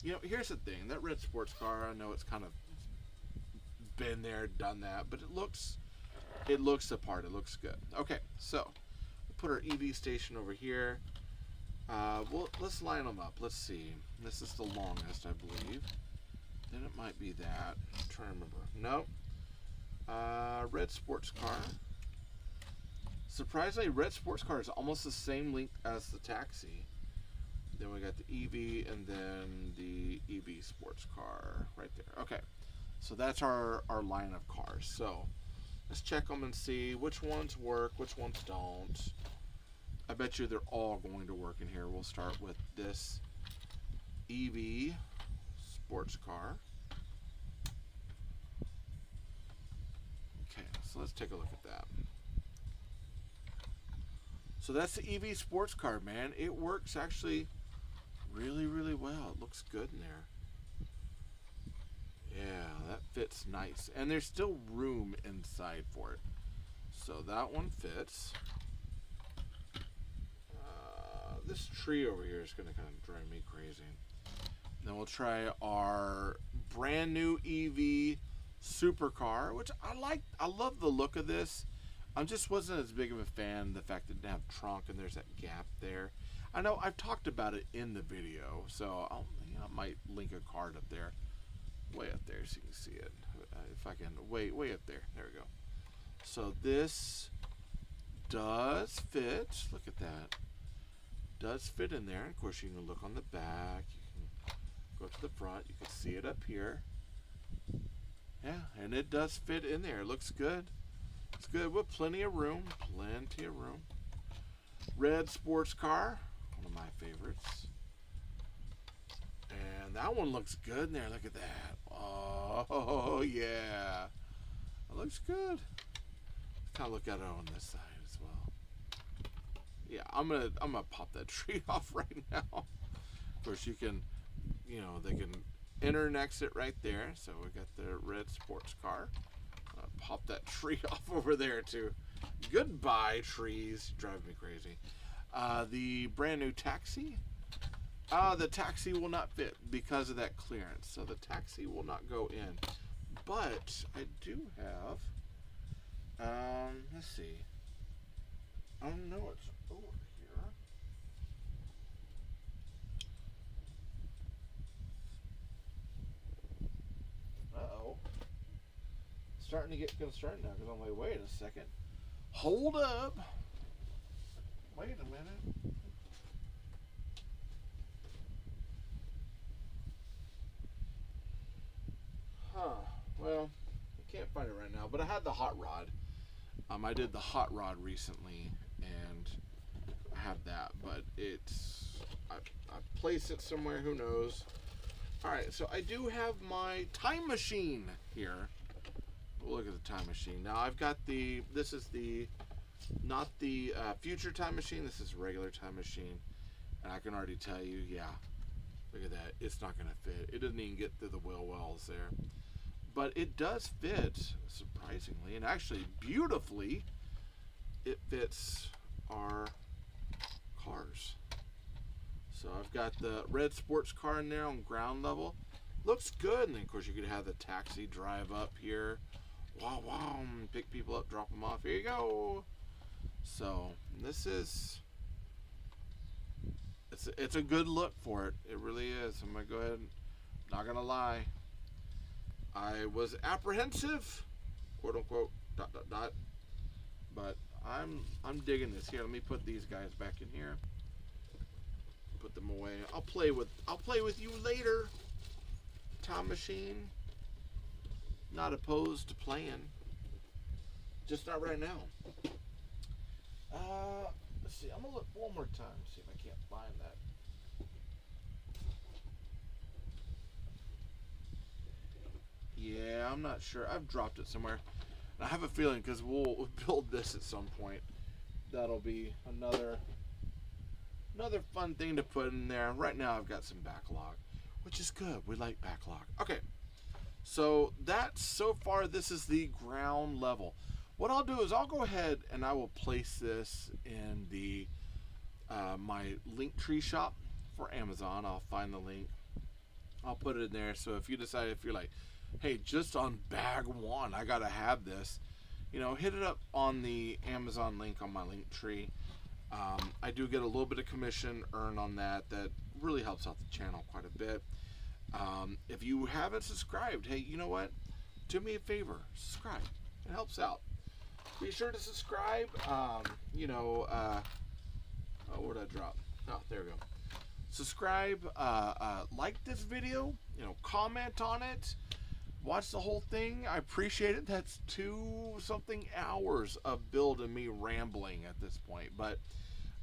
You know, here's the thing. That red sports car, I know it's kind of been there, done that, but it looks the part. It looks good. Okay, so we'll put our EV station over here. Let's line them up. Let's see. This is the longest, I believe. Then it might be that. I'm trying to remember. Nope. Red sports car. Surprisingly, red sports car is almost the same length as the taxi. Then we got the EV and then the EV sports car right there. Okay, so that's our line of cars. So let's check them and see which ones work, which ones don't. I bet you they're all going to work in here. We'll start with this EV sports car. Okay, so let's take a look at that. So that's the EV sports car, man. It works actually really, really well. It looks good in there. Yeah, that fits nice. And there's still room inside for it. So that one fits. This tree over here is going to kind of drive me crazy. Then we'll try our brand new EV supercar, which I like. I love the look of this. I just wasn't as big of a fan of the fact that it didn't have trunk and there's that gap there. I know I've talked about it in the video, so I might link a card up there, way up there, so you can see it. If I can, way up there. There we go. So this does fit. Look at that. Does fit in there. Of course, you can look on the back. You can go to the front. You can see it up here. Yeah, and it does fit in there. It looks good. It's good with plenty of room. Plenty of room. Red sports car. One of my favorites. And that one looks good in there. Look at that. Oh, yeah. It looks good. Kind of look at it on this side as well. Yeah, I'm gonna pop that tree off right now. Of course, you can, they can enter and exit right there. So we got the red sports car. Pop that tree off over there too. Goodbye, trees. Drive me crazy. The brand new taxi. The taxi will not fit because of that clearance. So the taxi will not go in. But I do have, let's see. I don't know what's over here. Uh-oh. Starting to get concerned now because I'm like, wait a second. Hold up. Wait a minute. Well, I can't find it right now, but I had the hot rod. I did the hot rod recently, and I have that, but I placed it somewhere, who knows. Alright, so I do have my time machine here. We'll look at the time machine. Now I've got this is not the future time machine, this is a regular time machine. And I can already tell you, yeah, look at that. It's not going to fit. It doesn't even get through the wheel wells there. But it does fit, surprisingly, and actually beautifully, it fits our cars. So I've got the red sports car in there on ground level. Looks good. And then, of course, you could have the taxi drive up here. Wow, wow. Pick people up, drop them off. Here you go. So this is... It's a good look for it. It really is. I'm going to go ahead and... Not going to lie. I was apprehensive, quote unquote, ... But I'm digging this. Here, let me put these guys back in here. Put them away. I'll play with you later. Time machine. Not opposed to playing. Just not right now. Let's see. I'm gonna look one more time. See if I can't find that. Yeah, I'm not sure. I've dropped it somewhere. I have a feeling because we'll build this at some point. That'll be another fun thing to put in there. Right now I've got some backlog, which is good. We like backlog. Okay, so so far this is the ground level. What I'll do is I'll go ahead and I will place this in the my Linktree shop for Amazon. I'll find the link. I'll put it in there. So if you're like, hey, just on bag one, I gotta have this, hit it up on the Amazon link on my Linktree. I do get a little bit of commission earned on that really helps out the channel quite a bit. If you haven't subscribed, hey, you know what? Do me a favor, subscribe. It helps out. Be sure to subscribe. Where'd I drop? Oh, there we go. Subscribe, like this video, comment on it. Watch the whole thing. I appreciate it. That's 2-something hours of build and me rambling at this point. But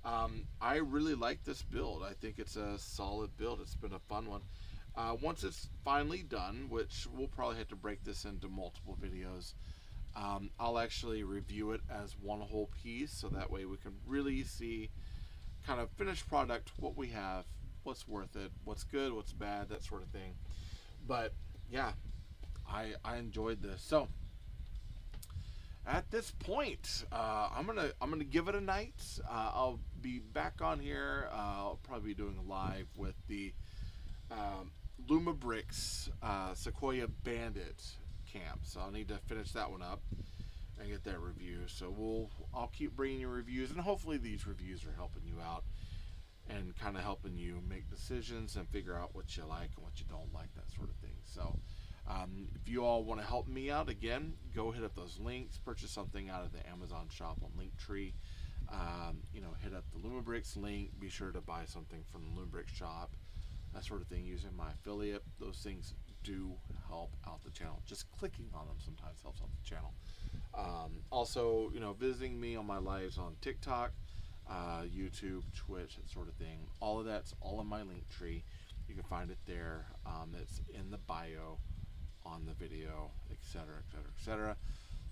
I really like this build. I think it's a solid build. It's been a fun one. Once it's finally done, which we'll probably have to break this into multiple videos, I'll actually review it as one whole piece. So that way we can really see kind of finished product, what we have, what's worth it, what's good, what's bad, that sort of thing. But yeah, I enjoyed this. So at this point, I'm gonna give it a night. I'll be back on here. I'll probably be doing a live with the Luma Bricks Sequoia Bandit camp. So I'll need to finish that one up and get that review. So I'll keep bringing you reviews, and hopefully these reviews are helping you out and kind of helping you make decisions and figure out what you like and what you don't like, that sort of thing. So if you all want to help me out, again, go hit up those links, purchase something out of the Amazon shop on Linktree. Hit up the Luma Bricks link. Be sure to buy something from the Luma Bricks shop, that sort of thing, using my affiliate. Those things do help out the channel. Just clicking on them sometimes helps out the channel. Also, visiting me on my lives on TikTok, YouTube, Twitch, that sort of thing. All of that's all in my Linktree. You can find it there. It's in the bio on the video, etc., etc., etc.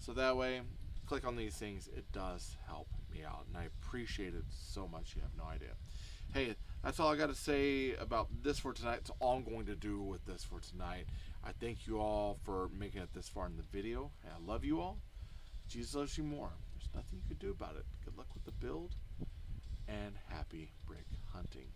So that way, click on these things. It does help me out, and I appreciate it so much. You have no idea. Hey, that's all I got to say about this for tonight. It's all I'm going to do with this for tonight. I thank you all for making it this far in the video. I love you all. Jesus loves you more. There's nothing you can do about it. Good luck with the build, and happy brick hunting.